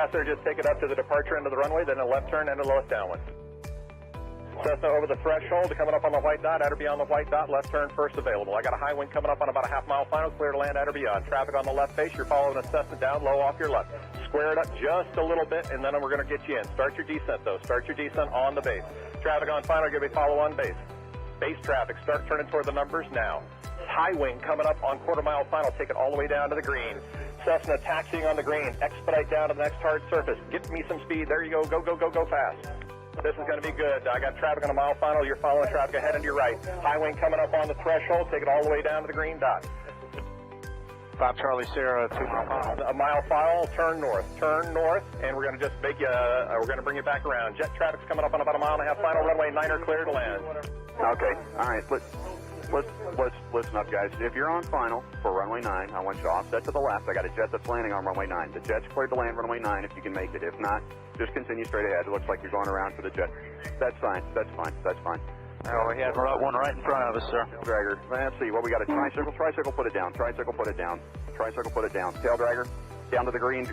passenger, just take it up to the departure end of the runway, then a left turn and a lowest downwind. Cessna over the threshold, coming up on the white dot, at or beyond the white dot, left turn first available. I got a high wind coming up on about a half-mile final, clear to land at or beyond. Traffic on the left face, you're following a Cessna down, low off your left. Square it up just a little bit, and then we're going to get you in. Start your descent, though. Start your descent on the base. Traffic on final, give me follow on base. Base traffic, start turning toward the numbers now. High wing coming up on quarter-mile final, take it all the way down to the green. Cessna taxiing on the green, expedite down to the next hard surface. Get me some speed, there you go, go fast. This is going to be good. I got traffic on a mile final. You're following traffic ahead and to your right. High wing coming up on the threshold. Take it all the way down to the green dot. 5 Charlie Sierra, 2 mile final. A mile final, turn north, and we're going to just make you, we're going to bring you back around. Jet traffic's coming up on about a mile and a half final, runway 9er clear to land. Okay, all right, let's listen up, guys. If you're on final for runway 9, I want you offset to the left. I got a jet that's landing on runway 9. The jet's cleared to land runway 9 if you can make it. If not, just continue straight ahead. It looks like you're going around for the jet. That's fine. Oh, we have one right in front of us, sir. Dragger. Let's see, what we got, a tricycle, put it down. Tricycle, put it down. Tail dragger, down to the green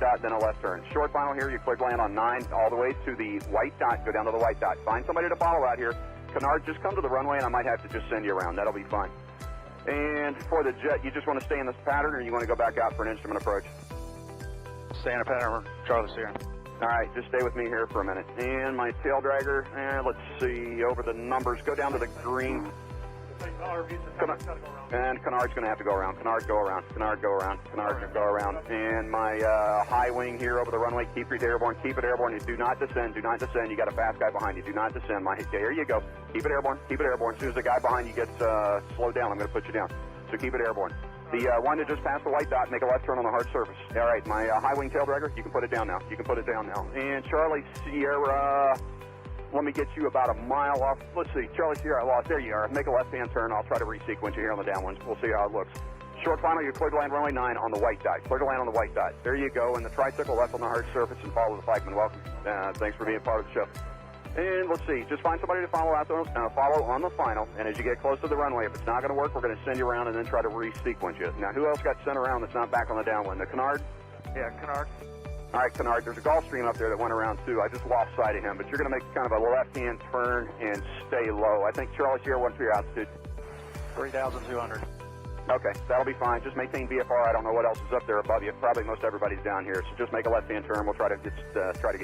dot, then a left turn. Short final here, you click land on 9, all the way to the white dot, go down to the white dot. Find somebody to follow out here. Canard, just come to the runway and I might have to just send you around. That'll be fine. And for the jet, you just want to stay in this pattern or you want to go back out for an instrument approach? Stay in a pattern, Charlie Sierra. All right, just stay with me here for a minute. And my tail dragger, let's see, over the numbers, go down to the green. And Canard's going to have to go around. Canard, go around. And my high wing here over the runway, keep it airborne. You do not descend. You got a fast guy behind you. Do not descend. There you go. Keep it airborne. As soon as the guy behind you gets slowed down, I'm going to put you down. So keep it airborne. The one that just passed the white dot, make a left turn on the hard surface. All right, my high wing tail dragger, you can put it down now. And Charlie Sierra, let me get you about a mile off. Let's see, Charlie Sierra, I lost. There you are. Make a left-hand turn. I'll try to resequence you here on the downwinds. We'll see how it looks. Short final, you're clear to land runway 9 on the white dot. There you go. And the tricycle left on the hard surface and follow the flagman. Welcome. Thanks for being part of the show. And let's see, just find somebody to follow on the final. And as you get close to the runway, if it's not going to work, we're going to send you around and then try to resequence you. Now, who else got sent around that's not back on the downwind? The Canard? Yeah, Canard. All right, Canard, there's a Gulfstream up there that went around too. I just lost sight of him, but you're going to make kind of a left-hand turn and stay low. I think Charlie Sierra, what's your altitude? 3,200. Okay, that'll be fine. Just maintain VFR. I don't know what else is up there above you. Probably most everybody's down here, so just make a left-hand turn. We'll try to get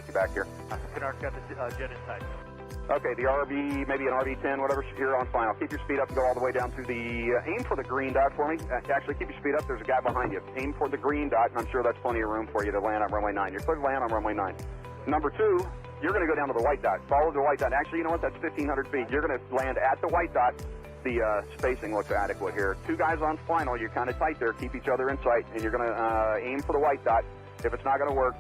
you back here. Canard's got the jet in sight. Okay, the RV, maybe an RV-10, whatever, you're on final. Keep your speed up and go all the way down to the, aim for the green dot for me. Actually, keep your speed up. There's a guy behind you. Aim for the green dot, and I'm sure that's plenty of room for you to land on runway 9. You're clear to land on runway 9. Number 2, you're going to go down to the white dot. Follow the white dot. Actually, you know what? That's 1,500 feet. You're going to land at the white dot. The spacing looks adequate here. 2 guys on final. You're kind of tight there. Keep each other in sight, and you're going to aim for the white dot. If it's not going to work,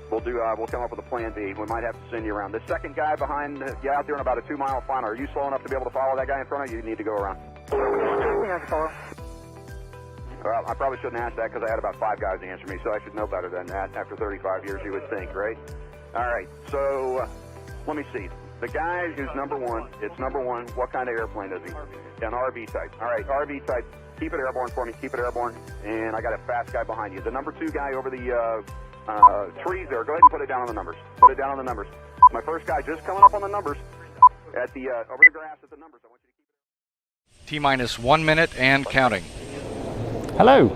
we'll come up with a plan B. We might have to send you around. The second guy behind you out there in about a 2-mile final. Are you slow enough to be able to follow that guy in front of you? You need to go around. Well, I probably shouldn't ask that because I had about 5 guys answer me, so I should know better than that. After 35 years, you would think, right? All right, so let me see. The guy who's number 1, it's number 1. What kind of airplane is he? An RV type. All right, RV type. Keep it airborne for me. Keep it airborne. And I got a fast guy behind you. The number 2 guy over the trees there. Go ahead and put it down on the numbers. My first guy just coming up on the numbers at the over the grass at the numbers. I want you to keep T-minus 1 minute and counting. Hello.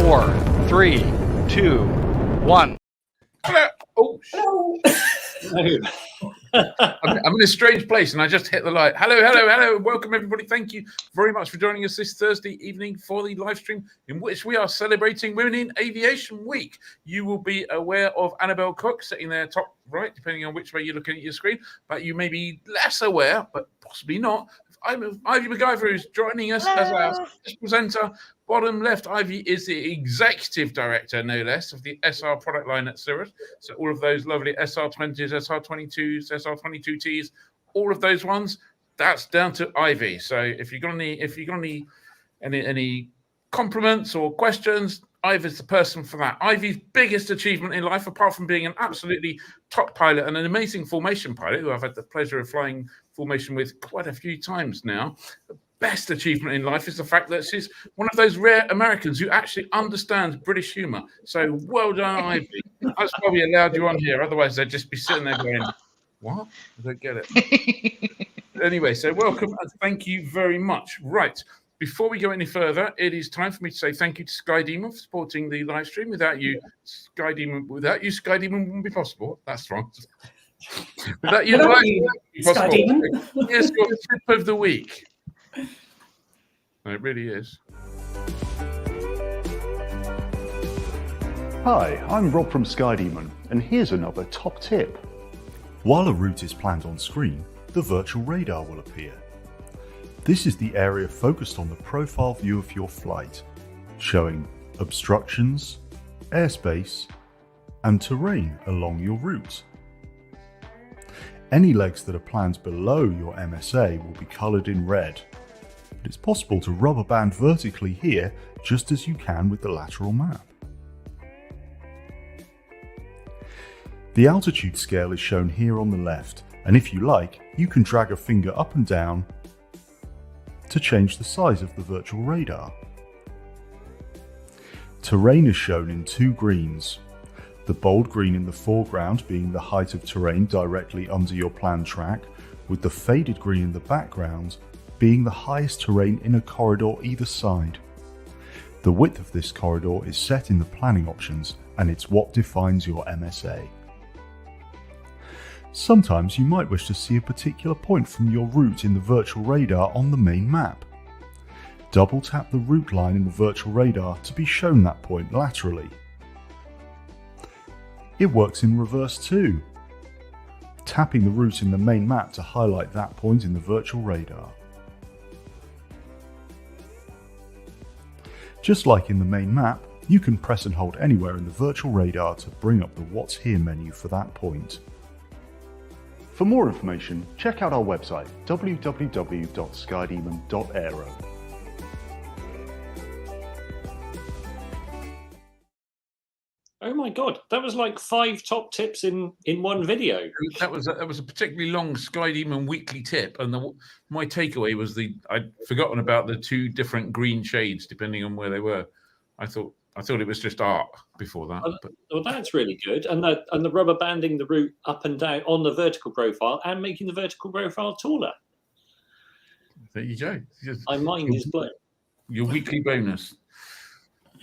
Four, 3, 2, 1. Oh, no. I'm in a strange place and I just hit the light. Hello. Welcome, everybody. Thank you very much for joining us this Thursday evening for the live stream in which we are celebrating Women in Aviation Week. You will be aware of Annabel Cook sitting there top right, depending on which way you're looking at your screen, but you may be less aware, but possibly not. Ivy McIver is joining us as our presenter. Bottom left, Ivy is the executive director, no less, of the SR product line at Cirrus. So all of those lovely SR20s, SR22s, SR22Ts, all of those ones, that's down to Ivy. So if you've got any compliments or questions, Ivy's the person for that. Ivy's biggest achievement in life, apart from being an absolutely top pilot and an amazing formation pilot, who I've had the pleasure of flying formation with quite a few times now, the best achievement in life is the fact that she's one of those rare Americans who actually understands British humour. So well done, Ivy. That's why we allowed you on here. Otherwise, they'd just be sitting there going, what? I don't get it. Anyway, so welcome and thank you very much. Right. Before we go any further, it is time for me to say thank you to Sky Demon for supporting the live stream. Without you, Sky Demon wouldn't be possible. That's wrong. Without you, live stream wouldn't be Sky Demon. Here's your tip of the week. It really is. Hi, I'm Rob from Sky Demon, and here's another top tip. While a route is planned on screen, the virtual radar will appear. This is the area focused on the profile view of your flight, showing obstructions, airspace, and terrain along your route. Any legs that are planned below your MSA will be coloured in red, but it's possible to rubber band vertically here just as you can with the lateral map. The altitude scale is shown here on the left, and if you like, you can drag a finger up and down to change the size of the virtual radar. Terrain is shown in two greens, the bold green in the foreground being the height of terrain directly under your planned track, with the faded green in the background being the highest terrain in a corridor either side. The width of this corridor is set in the planning options, and it's what defines your MSA. Sometimes you might wish to see a particular point from your route in the virtual radar on the main map. Double tap the route line in the virtual radar to be shown that point laterally. It works in reverse too, tapping the route in the main map to highlight that point in the virtual radar. Just like in the main map, you can press and hold anywhere in the virtual radar to bring up the What's Here menu for that point. For more information, check out our website www.skydemon.aero. Oh my God, that was like 5 top tips in one video. That was a particularly long Sky Demon weekly tip, and my takeaway was I'd forgotten about the 2 different green shades depending on where they were. I thought it was just art before that. Well, that's really good, and the rubber banding the route up and down on the vertical profile and making the vertical profile taller. There you go. My mind is blown. Your weekly bonus,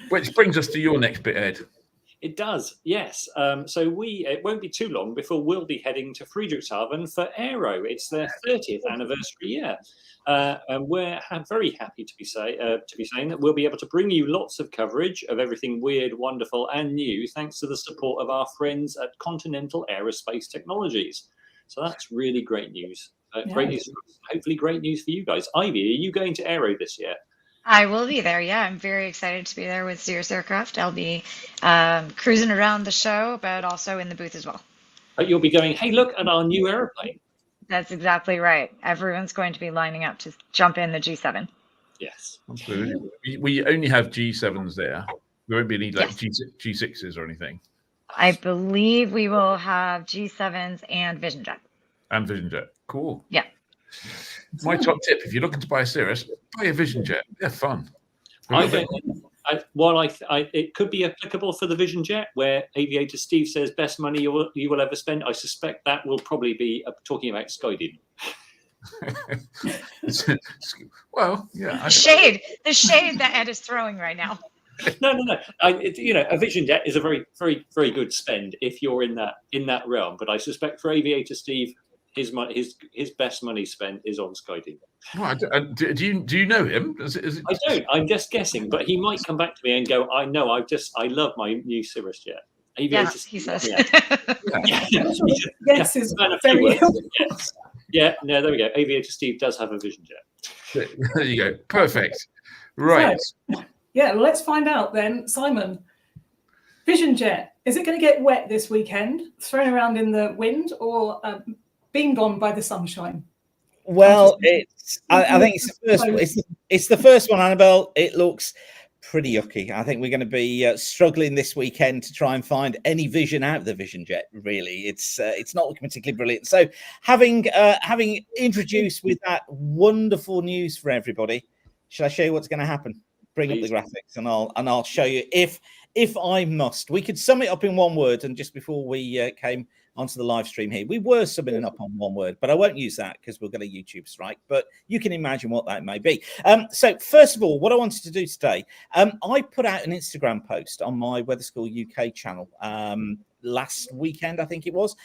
which brings us to your next bit, Ed. It does, yes. So it won't be too long before we'll be heading to Friedrichshafen for Aero. It's their 30th anniversary year. And we're very happy to be saying that we'll be able to bring you lots of coverage of everything weird, wonderful, and new, thanks to the support of our friends at Continental Aerospace Technologies. So that's really great news. Great news for us. Hopefully great news for you guys. Ivy, are you going to Aero this year? I will be there, yeah. I'm very excited to be there with Cirrus Aircraft. I'll be cruising around the show, but also in the booth as well. But you'll be going, hey, look at our new airplane. That's exactly right. Everyone's going to be lining up to jump in the G7. Yes. Absolutely. We only have G7s there. There won't be any G6s or anything. I believe we will have G7s and Vision Jet. And Vision Jet. Cool. Yeah. My top tip, if you're looking to buy a Cirrus, buy a Vision Jet. They're fun. It could be applicable for the Vision Jet, where Aviator Steve says best money you will ever spend. I suspect that will probably be talking about Sky Demon. Well, yeah. The shade that Ed is throwing right now. No. A Vision Jet is a very, very, very good spend if you're in that realm. But I suspect for Aviator Steve, his best money spent is on Skydeep. Well, do you know him? Is it... I don't. I'm just guessing, but he might come back to me and go, I know. I love my new Cirrus jet. Yes, he says. Yes, is very yes. Yeah, no, there we go. Aviator Steve does have a Vision jet. There you go. Perfect. Right. So, yeah, let's find out then. Simon, Vision jet, is it going to get wet this weekend, thrown around in the wind, or beamed on by the sunshine? Well, I think it's the first one, Annabel. It looks pretty yucky. I think we're going to be struggling this weekend to try and find any vision out of the Vision jet. Really, it's not looking particularly brilliant. So, having introduced with that wonderful news for everybody, shall I show you what's going to happen? Bring up the graphics, and I'll show you if I must. We could sum it up in one word. And just before we came onto the live stream here, we were summing it up on one word, but I won't use that because we'll get a YouTube strike. But you can imagine what that may be. So first of all, what I wanted to do today, I put out an Instagram post on my Weather School UK channel last weekend, I think it was,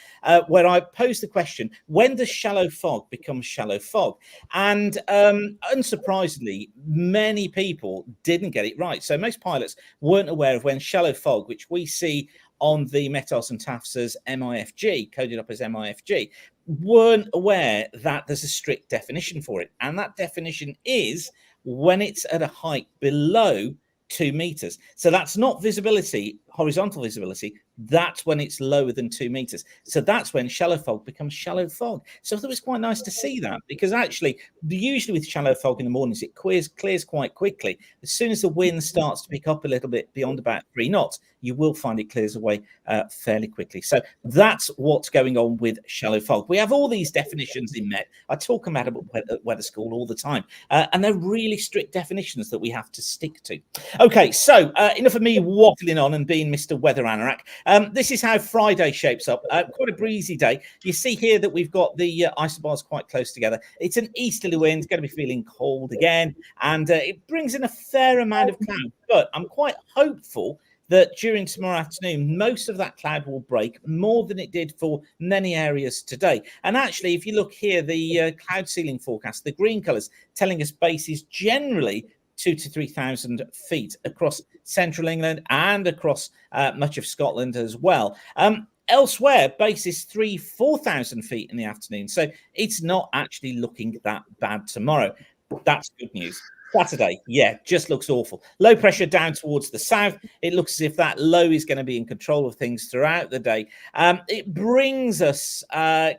where I posed the question, when does shallow fog become shallow fog? And unsurprisingly, many people didn't get it right. So most pilots weren't aware of when shallow fog, which we see on the Metos and TAFSA's MIFG, coded up as MIFG, weren't aware that there's a strict definition for it. And that definition is when it's at a height below 2 meters. So that's not visibility, horizontal visibility. That's when it's lower than 2 meters. So that's when shallow fog becomes shallow fog. So I thought it was quite nice to see that, because actually, usually with shallow fog in the mornings, it clears quite quickly. As soon as the wind starts to pick up a little bit beyond about 3 knots, you will find it clears away fairly quickly. So that's what's going on with shallow fog. We have all these definitions in Met. I talk about it at Weather School all the time, and they're really strict definitions that we have to stick to. Okay, so enough of me waffling on and being Mr. Weather Anorak. This is how Friday shapes up. Quite a breezy day. You see here that we've got the isobars quite close together. It's an easterly wind, going to be feeling cold again, and it brings in a fair amount of cloud. But I'm quite hopeful that during tomorrow afternoon, most of that cloud will break more than it did for many areas today. And actually, if you look here, the cloud ceiling forecast, the green colours telling us bases generally 2,000 to 3,000 feet across central England and across much of Scotland as well. Elsewhere, bases 3,000 to 4,000 feet in the afternoon. So it's not actually looking that bad tomorrow. That's good news. Saturday, yeah, just looks awful. Low pressure down towards the south. It looks as if that low is going to be in control of things throughout the day. It brings us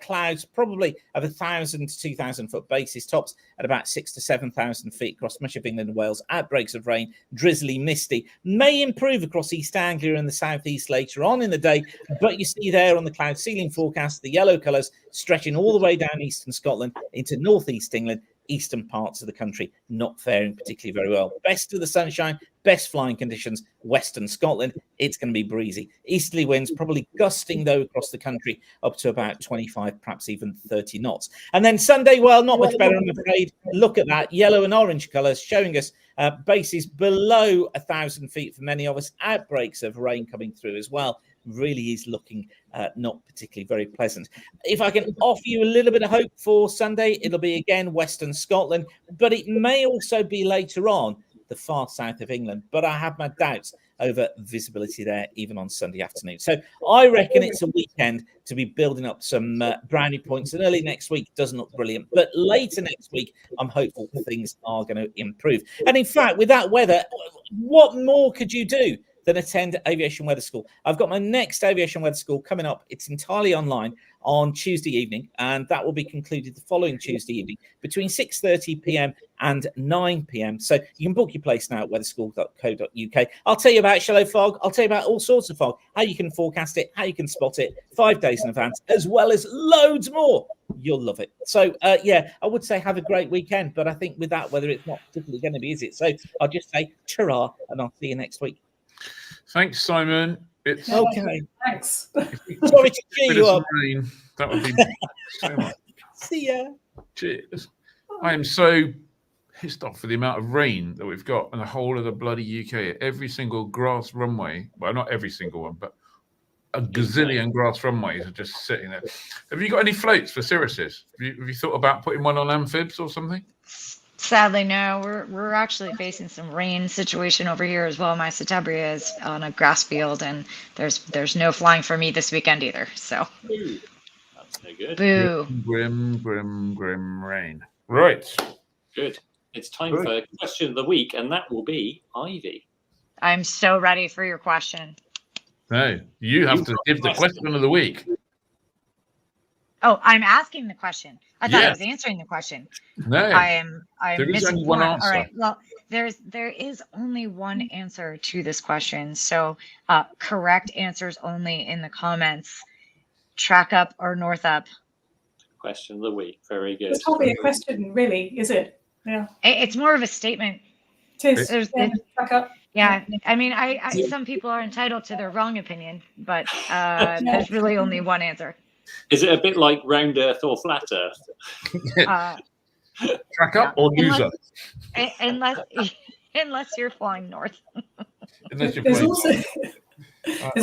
clouds probably of 1,000 to 2,000 foot bases, tops at about 6,000 to 7,000 feet across much of England and Wales. Outbreaks of rain, drizzly, misty, may improve across East Anglia and the southeast later on in the day. But you see there on the cloud ceiling forecast, the yellow colours stretching all the way down eastern Scotland into northeast England. Eastern parts of the country not faring particularly very well. Best of the sunshine, best flying conditions, western Scotland, it's going to be breezy. Easterly winds probably gusting though across the country up to about 25, perhaps even 30 knots. And then Sunday, well, not much better, I'm afraid. Look at that, yellow and orange colours showing us bases below 1,000 feet for many of us. Outbreaks of rain coming through as well. Really is looking not particularly very pleasant. If I can offer you a little bit of hope for Sunday, it'll be again Western Scotland, but it may also be later on the far south of England. But I have my doubts over visibility there, even on Sunday afternoon. So I reckon it's a weekend to be building up some brownie points. And early next week doesn't look brilliant, but later next week, I'm hopeful things are going to improve. And in fact, with that weather, what more could you do than attend Aviation Weather School? I've got my next Aviation Weather School coming up. It's entirely online on Tuesday evening, and that will be concluded the following Tuesday evening between 6:30 p.m. and 9 p.m. So you can book your place now at weatherschool.co.uk. I'll tell you about shallow fog. I'll tell you about all sorts of fog, how you can forecast it, how you can spot it 5 days in advance, as well as loads more. You'll love it. So, yeah, I would say have a great weekend, but I think with that weather, it's not particularly going to be, is it? So I'll just say ta-ra, and I'll see you next week. Thanks, Simon. It's okay. Thanks. Sorry to cheer you up. Rain, that would be so much. See ya. Cheers. I am so pissed off with the amount of rain that we've got in the whole of the bloody UK. Every single grass runway, well, not every single one, but a gazillion grass runways are just sitting there. Have you got any floats for Cirruses? Have you thought about putting one on amphibs or something? Sadly, no. We're actually facing some rain situation over here as well. My Citabria is on a grass field, and there's no flying for me this weekend either. So, That's no good. Boo. Grim rain. Right. Good. It's time for question of the week, and that will be Ivy. I'm so ready for your question. No, you have to give the question of the week. Oh, I'm asking the question. I thought I was answering the question. No, I'm there is only one misinformed. answer. All right. Well, there is only one answer to this question. So correct answers only in the comments. Track up or north up. Question of the week. Very good. It's not really a question, really, is it? Yeah. It's more of a statement. It is. Track up. Yeah, I mean, some people are entitled to their wrong opinion, but there's really only one answer. Is it a bit like round Earth or flat Earth? Track up or loser? Unless you're flying north. There's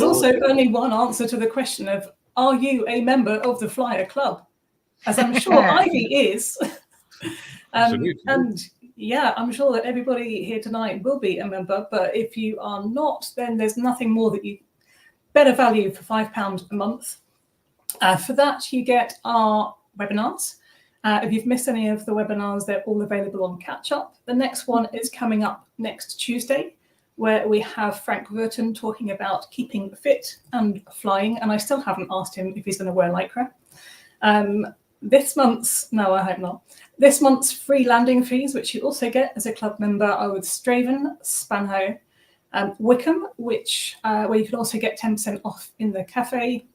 also only one answer to the question of, are you a member of the Flyer Club? As I'm sure Ivy is. And yeah, I'm sure that everybody here tonight will be a member, but if you are not, then there's nothing more that you better value for £5 a month. For that, you get our webinars. If you've missed any of the webinars, they're all available on Catch Up. The next one is coming up next Tuesday, where we have Frank Verton talking about keeping fit and flying. And I still haven't asked him if he's going to wear Lycra. This month's, no, I hope not. This month's free landing fees, which you also get as a club member, are with Straven, Spanho, Wickham, which where you can also get 10% off in the cafe,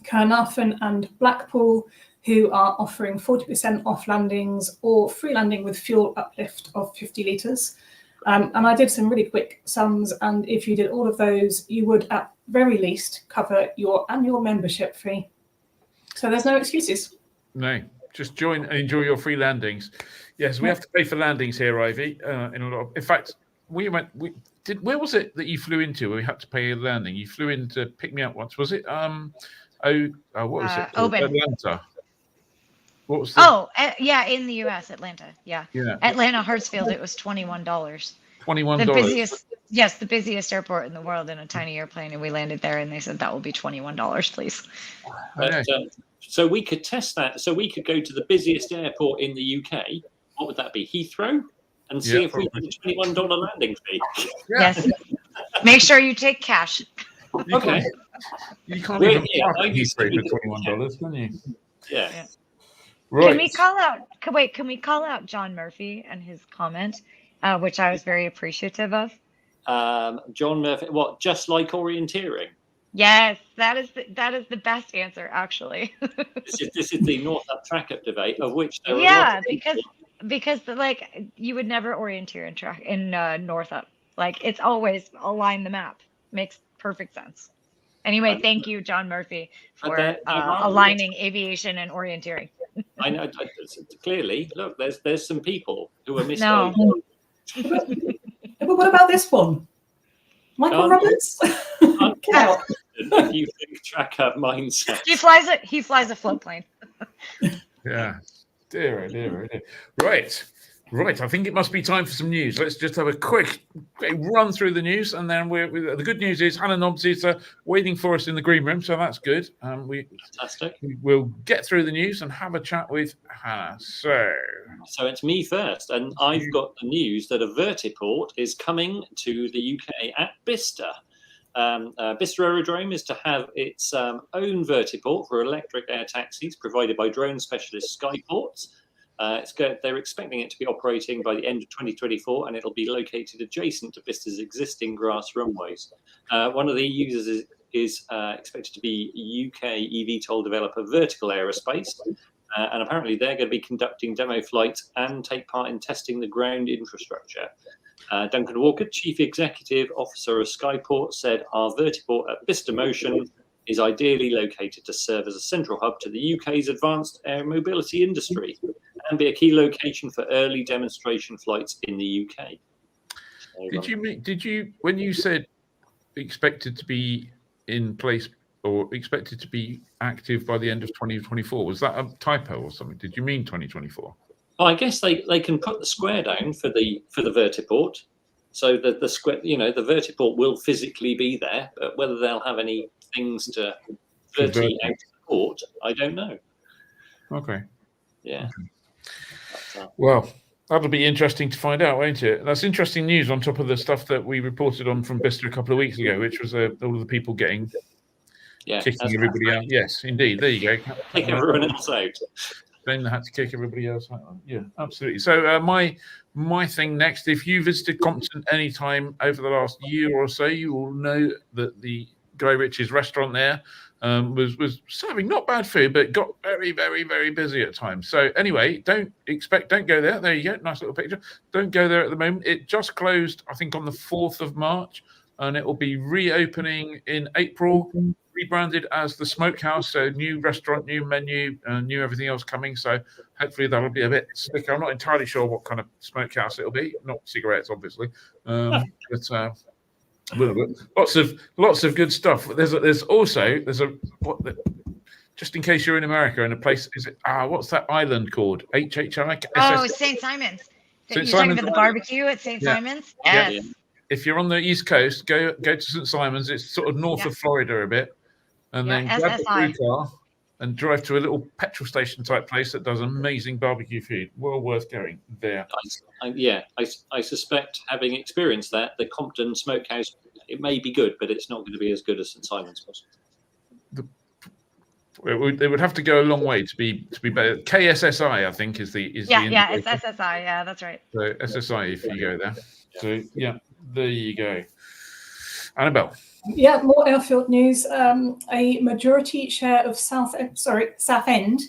Carnarvon and Blackpool, who are offering 40% off landings or free landing with fuel uplift of 50 litres. And I did some really quick sums, and if you did all of those, you would at very least cover your annual membership fee. So there's no excuses. No, just join and enjoy your free landings. Yes, we have to pay for landings here, Ivy. In fact, where was it that you flew into where we had to pay a landing? You flew in to pick me up once, was it? What was it? Oban. Atlanta. What was the... yeah, in the US, Atlanta. Yeah. Atlanta Hartsfield, it was $21. $21. The busiest, yes, the busiest airport in the world in a tiny airplane, and we landed there, and they said that will be $21, please. But, so we could test that. So we could go to the busiest airport in the UK. What would that be? Heathrow, and see if we get a $21 landing fee. Yes. Make sure you take cash. Okay. You can't even park at Heathrow for $21, can you? Yeah. Right. Can we call out John Murphy and his comment, which I was very appreciative of? John Murphy, what? Just like orienteering. Yes, that is the best answer, actually. This is the North Up Track Up debate, of which there are because like you would never orienteer in North Up. Like it's always align the map. Makes perfect sense. Anyway, thank you, John Murphy, for aligning aviation and orienteering. I know. Clearly, look, there's some people who are missing. No. But what about this one? Michael Roberts? Get out. If you think track up mindset. He flies a float plane. Yeah. Dear. Right. I think it must be time for some news. Let's just have a quick run through the news, and then the good news is Hannah Nobbs is waiting for us in the green room, so that's good. Fantastic. We'll get through the news and have a chat with Hannah. So it's me first, and I've got the news that a vertiport is coming to the UK at Bicester. Bicester Aerodrome is to have its own vertiport for electric air taxis provided by drone specialist Skyports. They're expecting it to be operating by the end of 2024, and it'll be located adjacent to Bicester's existing grass runways. One of the users is expected to be UK eVTOL developer Vertical Aerospace, and apparently they're going to be conducting demo flights and take part in testing the ground infrastructure. Duncan Walker, Chief Executive Officer of Skyport, said our vertiport at Bicester Motion is ideally located to serve as a central hub to the UK's advanced air mobility industry and be a key location for early demonstration flights in the UK. Did you when you said expected to be in place or expected to be active by the end of 2024. Was that a typo or something? Did you mean 2024? Well, I guess they can put the square down for the vertiport, so that the square, the vertiport will physically be there, but whether they'll have any things to verti out of the port, I don't know. Okay. Yeah. Okay. Well, that'll be interesting to find out, won't it? That's interesting news on top of the stuff that we reported on from Bicester a couple of weeks ago, which was all of the people getting kicking everybody out. Yes, indeed. There you go. Kick everyone else out. Then they had to kick everybody else out. Yeah, absolutely. So my thing next, if you visited Compton any time over the last year or so, you will know that the Guy Ritchie's restaurant there was serving not bad food, but got very, very, very busy at times. So anyway, don't go there. There you go. Nice little picture. Don't go there at the moment. It just closed, I think, on the 4th of March, and it will be reopening in April, rebranded as the Smokehouse. So new restaurant, new menu, new everything else coming. So hopefully that'll be a bit slicker. I'm not entirely sure what kind of smokehouse it'll be. Not cigarettes, obviously. But lots of good stuff. There's also just in case you're in America in a place, is it what's that island called? HHI? Oh, St. Simon's. You're talking about the barbecue at St. Simon's? Yes. Yeah. If you're on the East Coast, go to St. Simon's. It's sort of north of Florida a bit, and then grab the crew car and drive to a little petrol station type place that does amazing barbecue food. Well worth going there. I suspect, having experienced that, the Compton Smokehouse, it may be good, but it's not going to be as good as St. Simon's was. They would have to go a long way to be better. KSSI, I think, is the it's SSI. Yeah, that's right. So SSI, if you go there. So there you go. Annabel. Yeah, more airfield news. A majority share of Southend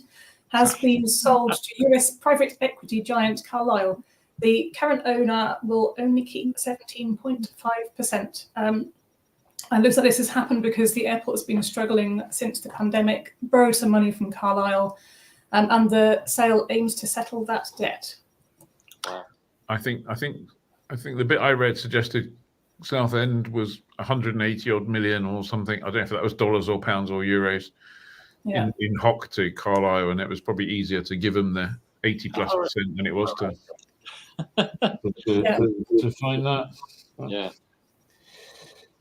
has been sold to US private equity giant Carlyle. The current owner will only keep 17.5%. And looks like this has happened because the airport has been struggling since the pandemic, borrowed some money from Carlyle, and the sale aims to settle that debt. I think the bit I read suggested Southend was 180 odd million or something. I don't know if that was dollars or pounds or euros in hock to Carlisle, and it was probably easier to give them the 80+% than it was to find that. Yeah.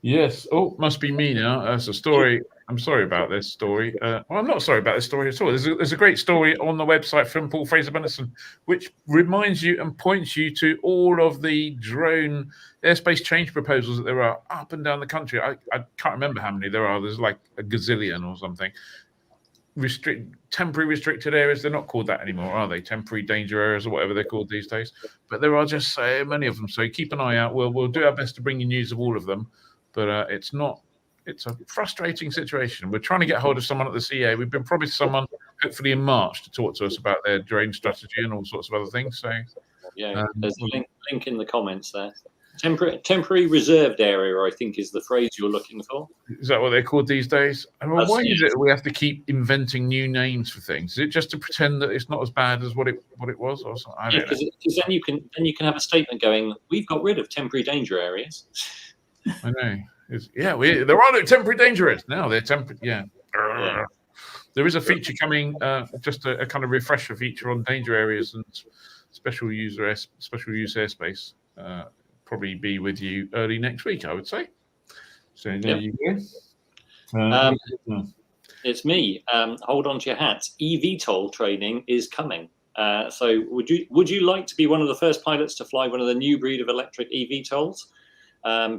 Yes. Oh, must be me now. That's a story. I'm sorry about this story. Well, I'm not sorry about this story at all. There's a great story on the website from Paul Fraser-Bennison, which reminds you and points you to all of the drone airspace change proposals that there are up and down the country. I can't remember how many there are. There's like a gazillion or something. Temporary restricted areas. They're not called that anymore, are they? Temporary danger areas or whatever they're called these days. But there are just so many of them. So keep an eye out. We'll do our best to bring you news of all of them. But it's a frustrating situation. We're trying to get hold of someone at the CA. We've been promised someone, hopefully in March, to talk to us about their drone strategy and all sorts of other things. So there's a link in the comments there. Temporary reserved area, I think, is the phrase you're looking for. Is that what they're called these days? Well, why is it we have to keep inventing new names for things? Is it just to pretend that it's not as bad as what it was, or something? I don't know. Because then you can have a statement going, "We've got rid of temporary danger areas." I know. There are no temporary danger areas now. They're temporary. Yeah. There is a feature coming, just a kind of refresher feature on danger areas and special use airspace. Probably be with you early next week, I would say. So there you go. It's me. Hold on to your hats. eVTOL training is coming. So would you like to be one of the first pilots to fly one of the new breed of electric eVTOLs?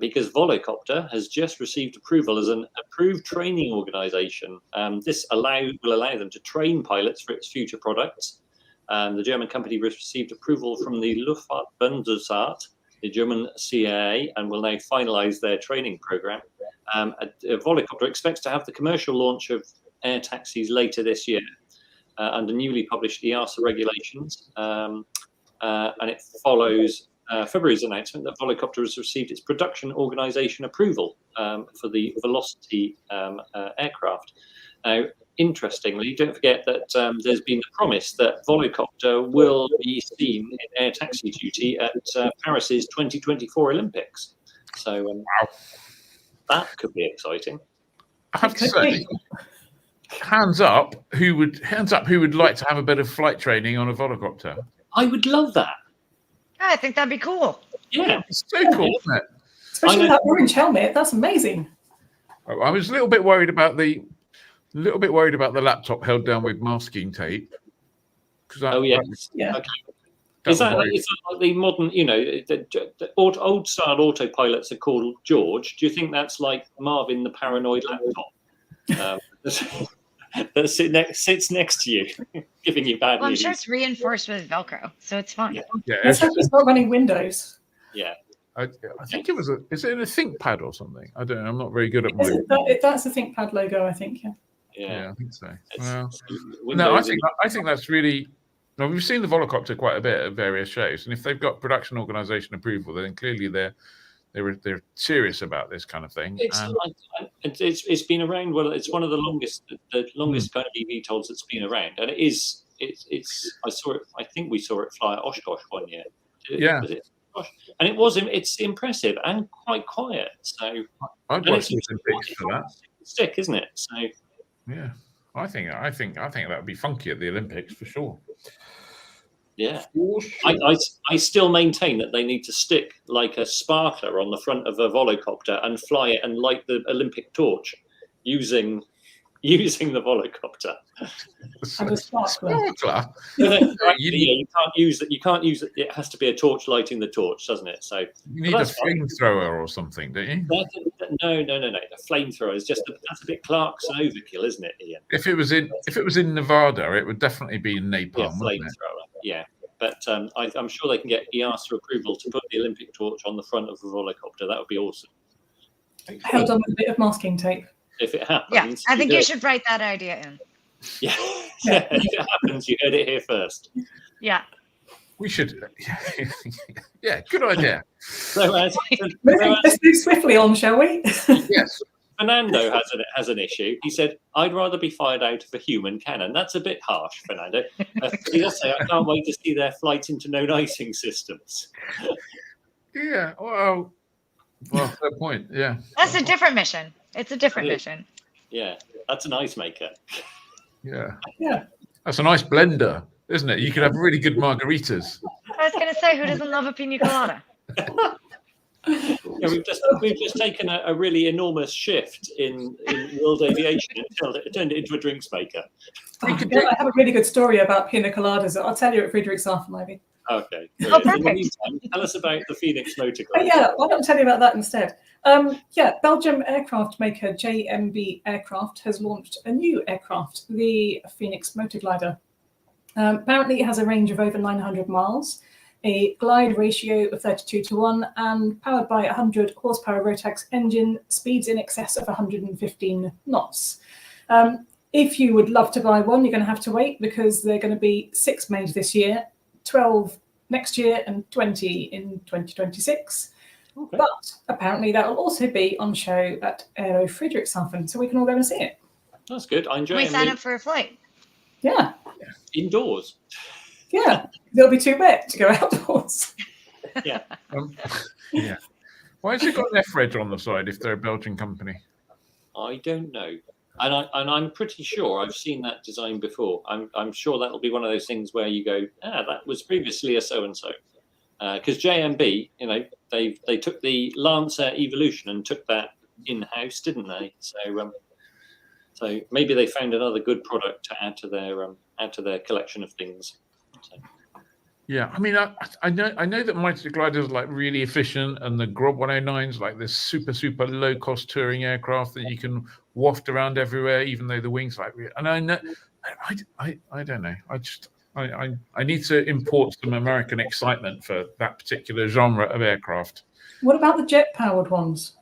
Because Volocopter has just received approval as an approved training organisation. This will allow them to train pilots for its future products. The German company received approval from the Luftfahrtbundesamt, the German CAA, and will now finalise their training programme. Volocopter expects to have the commercial launch of air taxis later this year under newly published EASA regulations, and it follows February's announcement that Volocopter has received its production organisation approval for the Velocity aircraft. Now, interestingly, don't forget that there's been the promise that Volocopter will be seen in air taxi duty at Paris's 2024 Olympics. So that could be exciting. I have to say, hands up who would like to have a bit of flight training on a volocopter. I would love that. I think that'd be cool. Yeah, it's so cool, isn't it? Especially that orange helmet. That's amazing. I was a little bit worried about the laptop held down with masking tape. Yes. Yeah. Okay. Is that like the modern, the old style autopilots are called George? Do you think that's like Marvin the paranoid laptop that sits next to you, giving you bad news? I'm sure it's reinforced with Velcro, so it's fine. Yeah, Let's hope it's not running Windows. Yeah. I think it was is it a ThinkPad or something? I don't know. I'm not very good at That's the ThinkPad logo, I think. Yeah, I think so. No, I think that's really. Now, we've seen the volocopter quite a bit at various shows, and if they've got production organisation approval, then clearly they're serious about this kind of thing. It's been around. Well, it's one of the longest kind of eVTOLs that's been around, and it's. I saw it. I think we saw it fly at Oshkosh one year. Yeah. And it's impressive and quite quiet. So I'd watch the Olympics for that. Stick, isn't it? So yeah, I think that would be funky at the Olympics for sure. Yeah, for sure. I still maintain that they need to stick like a sparkler on the front of a volocopter and fly it and light the Olympic torch using the volocopter. And a sparkler. You can't use it. You can't use it. It has to be a torch lighting the torch, doesn't it? So you need a flamethrower or something, don't you? No. A flamethrower is just that's a bit Clarkson overkill, isn't it, Ian? If it was in Nevada, it would definitely be napalm, wouldn't it? Yeah. But I'm sure they can get EASA approval to put the Olympic torch on the front of a volocopter. That would be awesome. Held on with a bit of masking tape. If it happens, yeah, I think you should write that idea in. Yeah, if it happens, you heard it here first. Yeah, we should. Yeah, good idea. So, let's move swiftly on, shall we? Yes. Fernando has an issue. He said, "I'd rather be fired out of a human cannon." That's a bit harsh, Fernando. He does say, "I can't wait to see their flight into known icing systems." Yeah. Well, fair point. Yeah. That's a different mission. It's a different mission. Yeah, that's an ice maker. Yeah. That's a nice blender, isn't it? You could have really good margaritas. I was going to say, who doesn't love a pina colada? Yeah, we've just taken a really enormous shift in world aviation until it turned it into a drinks maker. I have a really good story about pina coladas. I'll tell you at Friedrichshafen, maybe. Okay. Oh, perfect. In the meantime, tell us about the Phoenix motor glider. Yeah, why don't I tell you about that instead? Belgium aircraft maker JMB Aircraft has launched a new aircraft, the Phoenix motor glider. Apparently, it has a range of over 900 miles, a glide ratio of 32:1, and powered by a 100 horsepower Rotax engine, speeds in excess of 115 knots. If you would love to buy one, you're going to have to wait because they're going to be 6 made this year, 12 next year, and 20 in 2026. Okay. But apparently that will also be on show at Aero Friedrichshafen, so we can all go and see it. That's good. I enjoy it. We sign up for a flight. Yeah. Indoors. Yeah. They'll be too wet to go outdoors. Yeah. Yeah. Why has it got an F reg on the side if they're a Belgian company? I don't know. And I'm pretty sure I've seen that design before. I'm sure that'll be one of those things where you go, that was previously a so-and-so. Because JMB, they took the Lancer Evolution and took that in-house, didn't they? So maybe they found another good product to add to their collection of things. So. Yeah, I mean, I know that motor gliders are like really efficient, and the Grob 109 is like this super low cost touring aircraft that you can waft around everywhere, even though the wings like. And I know, I don't know. I need to import some American excitement for that particular genre of aircraft. What about the jet powered ones?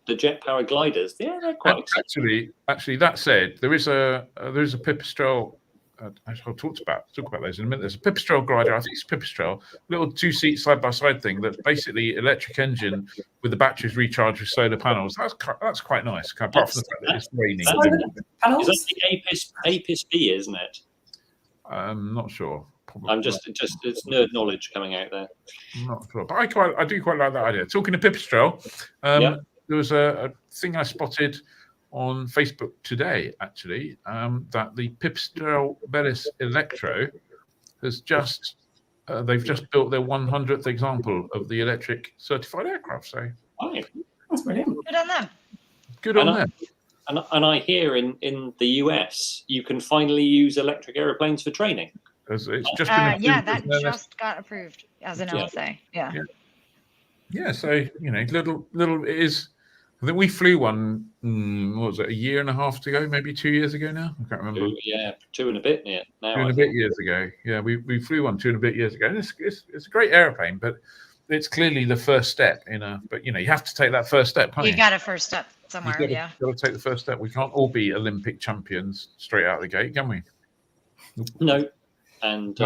The jet powered gliders? Yeah, they're quite exciting. Actually, that said, there is a Pipistrel. I'll talk about those in a minute. There's a Pipistrel glider. I think it's Pipistrel, little 2-seat side-by-side thing that's basically electric engine with the batteries recharged with solar panels. That's quite nice. Apart from the fact that it's raining. Is that the APIS B, isn't it? I'm not sure. Probably I'm just it's nerd knowledge coming out there. I'm not sure, but I do quite like that idea. Talking to Pipistrel, there was a thing I spotted on Facebook today, actually, that the Pipistrel Bellis Electro has just they've just built their 100th example of the electric certified aircraft. So that's brilliant. Good on them. Good on them. And I hear in the US you can finally use electric aeroplanes for training. It's just yeah, that just got approved as an LSA. Yeah. So little it is. I think we flew one. What was it? A year and a half ago, maybe 2 years ago now. I can't remember. Two and a bit now. 2 and a bit years ago. Yeah, we flew one 2 and a bit years ago. And it's a great airplane, but it's clearly the first step in a. But you have to take that first step. You got a first step somewhere. You've got to take the first step. We can't all be Olympic champions straight out of the gate, can we? No. And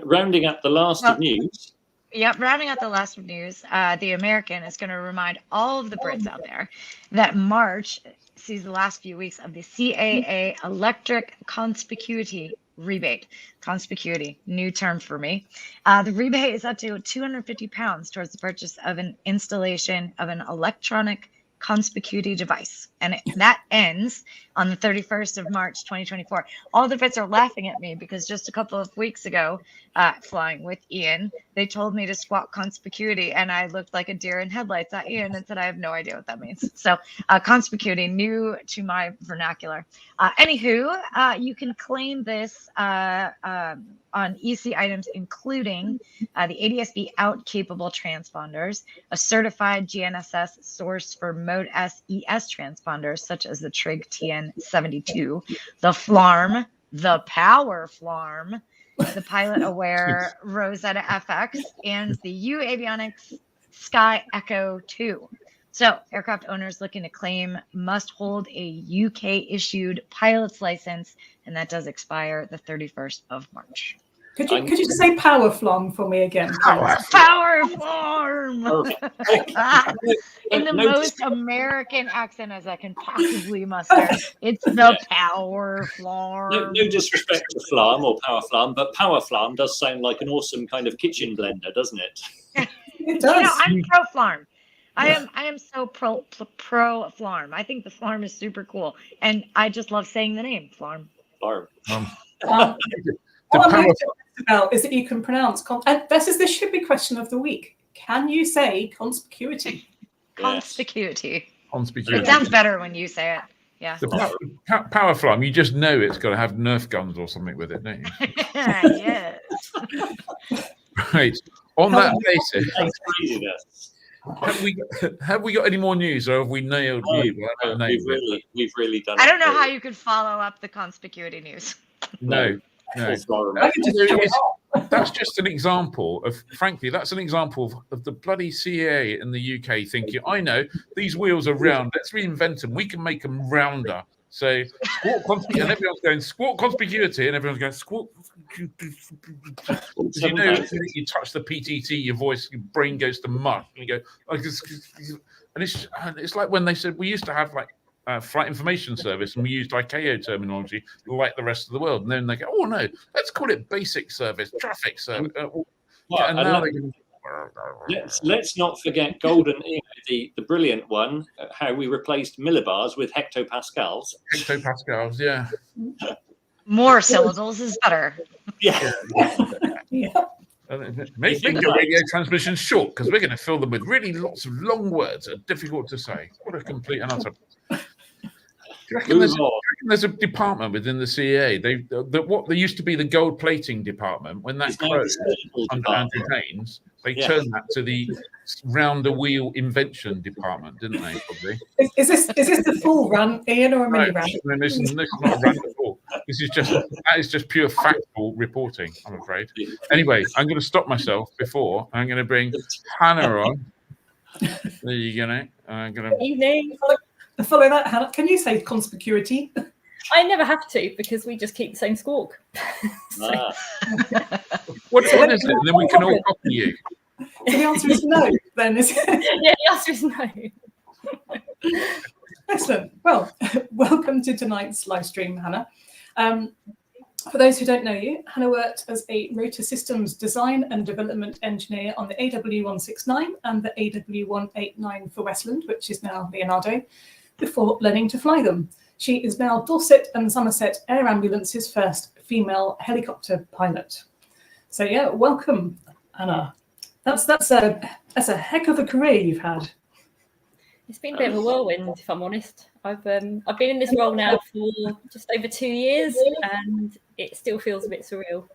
rounding up the last of news. Yep, rounding out the last of news, the American is going to remind all of the Brits out there that March sees the last few weeks of the CAA electric conspicuity rebate. Conspicuity, new term for me. The rebate is up to £250 towards the purchase of an installation of an electronic conspicuity device, and that ends on the 31st of March 2024. All the Brits are laughing at me because just a couple of weeks ago, flying with Ian, they told me to squawk conspicuity, and I looked like a deer in headlights at Ian and said I have no idea what that means. So conspicuity, new to my vernacular. Anywho, you can claim this on EC items, including the ADS-B out-capable transponders, a certified GNSS source for Mode S ES transponders, such as the Trig TN72, the FLARM, the Power FLARM, the pilot-aware Rosetta FX, and the U Avionics Sky Echo 2. So aircraft owners looking to claim must hold a UK-issued pilot's license, and that does expire the 31st of March. Could you say power flom for me again? Power farm! In the most American accent as I can possibly muster. It's the power farm. No disrespect to flam or power flam, but power flam does sound like an awesome kind of kitchen blender, doesn't it? It does. I'm pro flarm. I am so pro flarm. I think the flarm is super cool, and I just love saying the name flarm. Flarm. What I'm most about is that you can pronounce, and this should be question of the week. Can you say conspicuity? Conspicuity. Conspicuity. It sounds better when you say it. Yeah. The power flam, you just know it's got to have Nerf guns or something with it, don't you? Yes. Right. On that basis, have we got any more news, or have we nailed you? We've really done. I don't know how you could follow up the conspicuity news. No. That's just an example of, frankly, that's an example of the bloody CAA in the UK thinking, I know, these wheels are round, let's reinvent them, we can make them rounder. So, squawk conspicuity, and everyone's going, squawk conspicuity, and everyone's going, squawk. You know, you touch the PTT, your voice, your brain goes to mush, and you go, and it's like when they said, we used to have like flight information service, and we used ICAO terminology like the rest of the world. And then they go, oh no, let's call it basic service, traffic service. And now let's not forget golden, the brilliant one, how we replaced millibars with hectopascals. Hectopascals, yeah. More syllables is better. Yeah. Make your radio transmissions short, because we're going to fill them with really lots of long words that are difficult to say. What a complete and utter. Do you reckon there's a department within the CAA? What they used to be the gold plating department, when that closed under Andrew Haynes, they turned that to the rounder wheel invention department, didn't they? Probably. Is this the full run, Ian, or a mini run? No, this is not a run at all. That is just pure factual reporting, I'm afraid. Anyway, I'm going to stop myself before I'm going to bring Hannah on. There you go. I'm going to. Evening. Follow that, Hannah. Can you say conspicuity? I never have to, because we just keep the same squawk. What is it? And then we can all copy you. So the answer is no, then, is it? Yeah, the answer is no. Excellent. Well, welcome to tonight's live stream, Hannah. For those who don't know you, Hannah worked as a rotor systems design and development engineer on the AW169 and the AW189 for Westland, which is now Leonardo, before learning to fly them. She is now Dorset and Somerset Air Ambulance's first female helicopter pilot. So yeah, welcome, Hannah. That's a heck of a career you've had. It's been a bit of a whirlwind, if I'm honest. I've been in this role now for just over 2 years, and it still feels a bit surreal.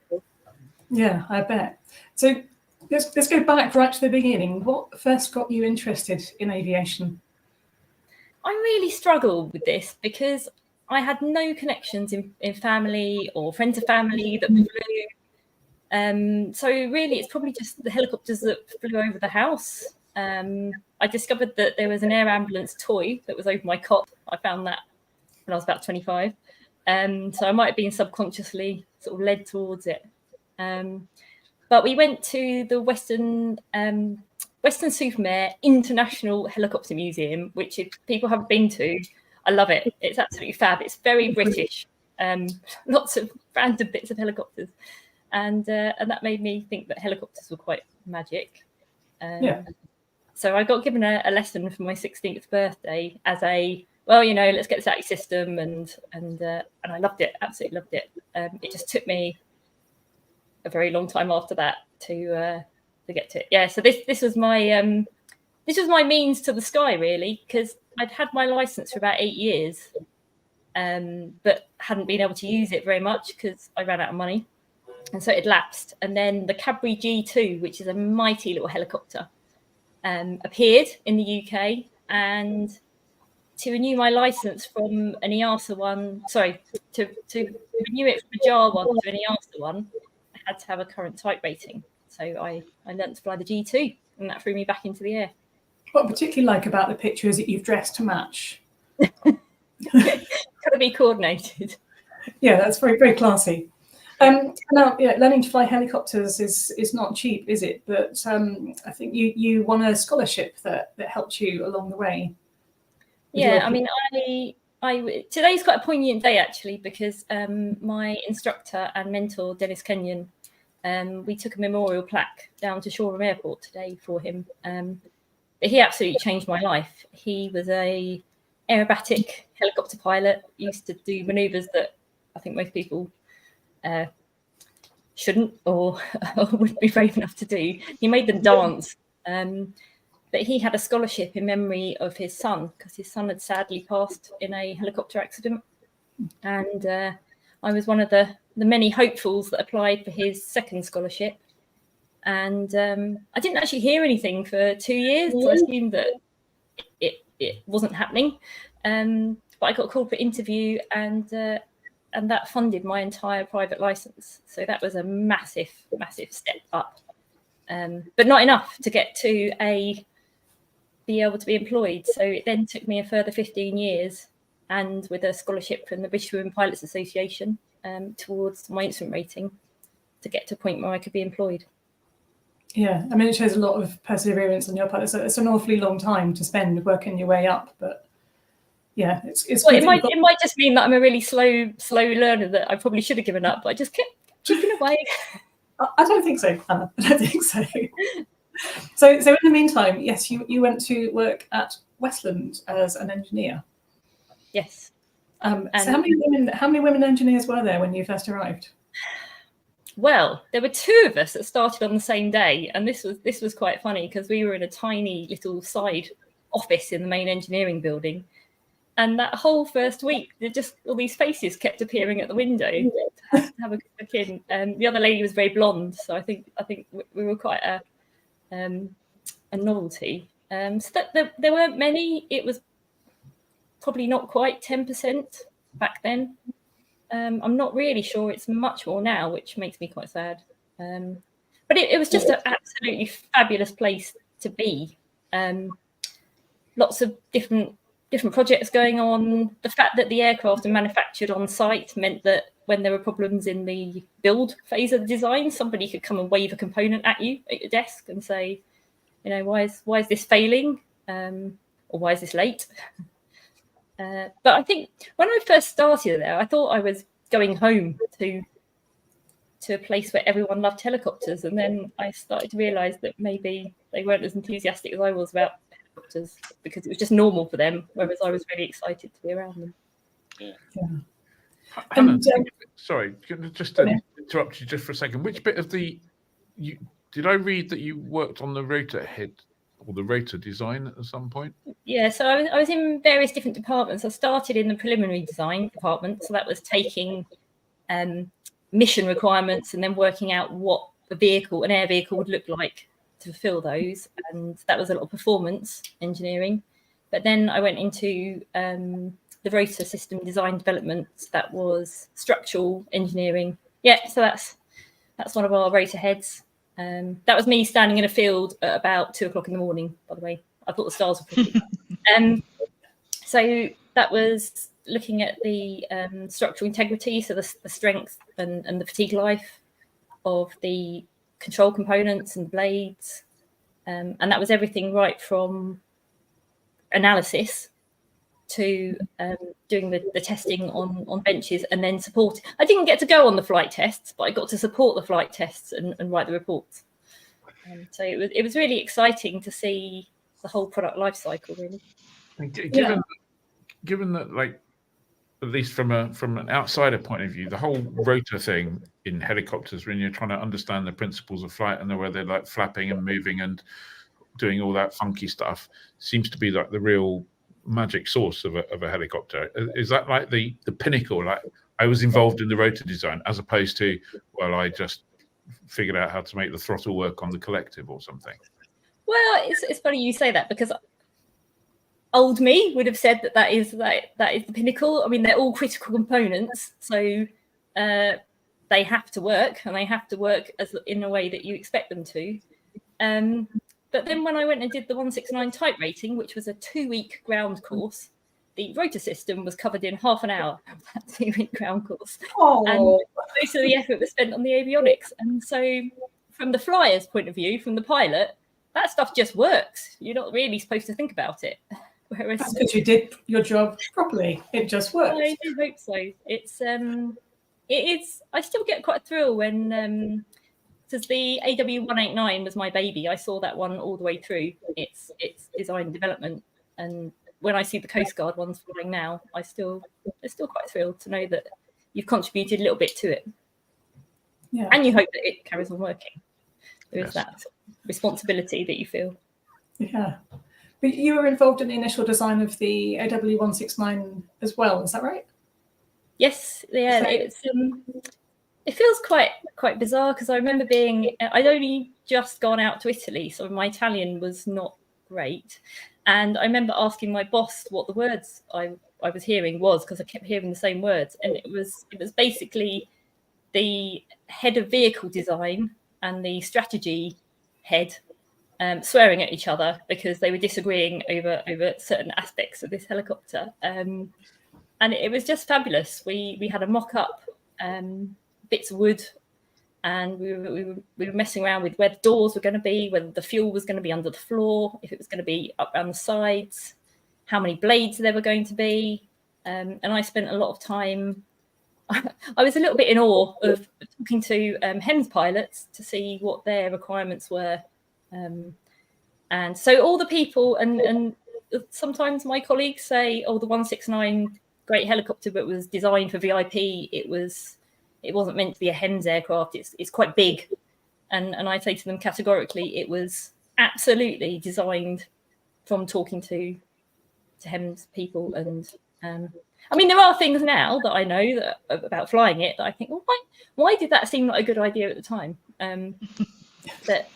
Yeah, I bet. So let's go back right to the beginning. What first got you interested in aviation? I really struggle with this because I had no connections in family or friends of family that flew. So really, it's probably just the helicopters that flew over the house. I discovered that there was an air ambulance toy that was over my cot. I found that when I was about 25. So I might have been subconsciously sort of led towards it. But we went to the Western Supermare International Helicopter Museum, which if people haven't been to, I love it. It's absolutely fab. It's very British. Lots of random bits of helicopters. And that made me think that helicopters were quite magic. So I got given a lesson for my 16th birthday as let's get this out of your system, and I loved it, absolutely loved it. It just took me a very long time after that to get to it. Yeah, so this was my means to the sky, really, because I'd had my license for about 8 years, but hadn't been able to use it very much because I ran out of money, and so it lapsed. And then the Cadbury G2, which is a mighty little helicopter, appeared in the UK, and to renew my license from an EASA one, to renew it from a JAR one to an EASA one, I had to have a current type rating. So I learned to fly the G2, and that threw me back into the air. What I particularly like about the picture is that you've dressed to match. Got to be coordinated. Yeah, that's very, very classy. Now, learning to fly helicopters is not cheap, is it? But I think you won a scholarship that helped you along the way. Yeah, I mean, today's quite a poignant day, actually, because my instructor and mentor, Dennis Kenyon, we took a memorial plaque down to Shoreham Airport today for him. But he absolutely changed my life. He was a aerobatic helicopter pilot, used to do manoeuvres that I think most people shouldn't or wouldn't be brave enough to do. He made them dance. But he had a scholarship in memory of his son, because his son had sadly passed in a helicopter accident. And I was one of the many hopefuls that applied for his second scholarship. And I didn't actually hear anything for 2 years. So I assumed that it wasn't happening. But I got called for interview, and that funded my entire private license. So that was a massive, massive step up. But not enough to get to be able to be employed. So it then took me a further 15 years, and with a scholarship from the British Women Pilots Association towards my instrument rating, to get to a point where I could be employed. Yeah, I mean, it shows a lot of perseverance on your part. It's an awfully long time to spend working your way up, but yeah, it's well, it might just mean that I'm a really slow learner, that I probably should have given up, but I just kept chipping away. I don't think so, Hannah. I don't think so. So in the meantime, yes, you went to work at Westland as an engineer. Yes. So how many women engineers were there when you first arrived? Well, there were 2 of us that started on the same day, and this was quite funny because we were in a tiny little side office in the main engineering building, and that whole first week, just all these faces kept appearing at the window to have a look in. And the other lady was very blonde, so I think we were quite a novelty. So that there weren't many. It was probably not quite 10% back then. I'm not really sure it's much more now, which makes me quite sad. But it was just an absolutely fabulous place to be. Lots of different projects going on. The fact that the aircraft are manufactured on site meant that when there were problems in the build phase of the design, somebody could come and wave a component at you at your desk and say, why is this failing? Or why is this late? But I think when I first started there, I thought I was going home to to a place where everyone loved helicopters, and then I started to realise that maybe they weren't as enthusiastic as I was about helicopters because it was just normal for them, whereas I was really excited to be around them. Hannah, sorry, just to interrupt you just for a second. Which bit of did I read that you worked on the rotor head or the rotor design at some point? Yeah, so I was in various different departments. I started in the preliminary design department, so that was taking mission requirements and then working out what an air vehicle would look like to fulfill those, and that was a lot of performance engineering. But then I went into the rotor system design development. That was structural engineering. Yeah, so that's one of our rotor heads. That was me standing in a field at about 2 o'clock in the morning, by the way. I thought the stars were pretty. So that was looking at the structural integrity, so the strength and the fatigue life of the control components and blades. And that was everything right from analysis to doing the testing on benches, and then support. I didn't get to go on the flight tests, but I got to support the flight tests and write the reports. So it was really exciting to see the whole product life cycle, really. Given that, like, at least from an outsider point of view, the whole rotor thing in helicopters, when you're trying to understand the principles of flight and the way they're like flapping and moving and doing all that funky stuff, seems to be like the real magic source of a helicopter. Is that like the pinnacle? Like, I was involved in the rotor design, as opposed to, well, I just figured out how to make the throttle work on the collective or something. Well, it's funny you say that, because old me would have said that is the pinnacle. I mean, they're all critical components, so they have to work, and they have to work in a way that you expect them to. But then when I went and did the 169 type rating, which was a 2-week ground course, the rotor system was covered in half an hour of that 2-week ground course. Oh. And most of the effort was spent on the avionics. And so from the flyer's point of view, from the pilot, that stuff just works. You're not really supposed to think about it. Whereas, that's because you did your job properly. It just works. I do hope so. It is. I still get quite a thrill when because the AW189 was my baby. I saw that one all the way through its design and development, and when I see the Coast Guard ones flying now, I'm still quite thrilled to know that you've contributed a little bit to it. Yeah. And you hope that it carries on working. There is that responsibility that you feel. Yeah. But you were involved in the initial design of the AW169 as well, is that right? Yes, yeah. It feels quite bizarre, because I remember I'd only just gone out to Italy, so my Italian was not great. And I remember asking my boss what the words I was hearing was, because I kept hearing the same words. And it was basically the head of vehicle design and the strategy head swearing at each other because they were disagreeing over certain aspects of this helicopter. And it was just fabulous. We had a mock-up, bits of wood, and we were messing around with where the doors were going to be, whether the fuel was going to be under the floor, if it was going to be up around the sides, how many blades there were going to be. And I spent a lot of time. I was a little bit in awe of talking to HEMS pilots to see what their requirements were. And so all the people, and sometimes my colleagues say, oh, the 169, great helicopter, but was designed for VIP. It wasn't meant to be a HEMS aircraft. It's quite big. And I say to them categorically, it was absolutely designed from talking to HEMS people. And I mean, there are things now that I know about flying it that I think, well, why did that seem like a good idea at the time? But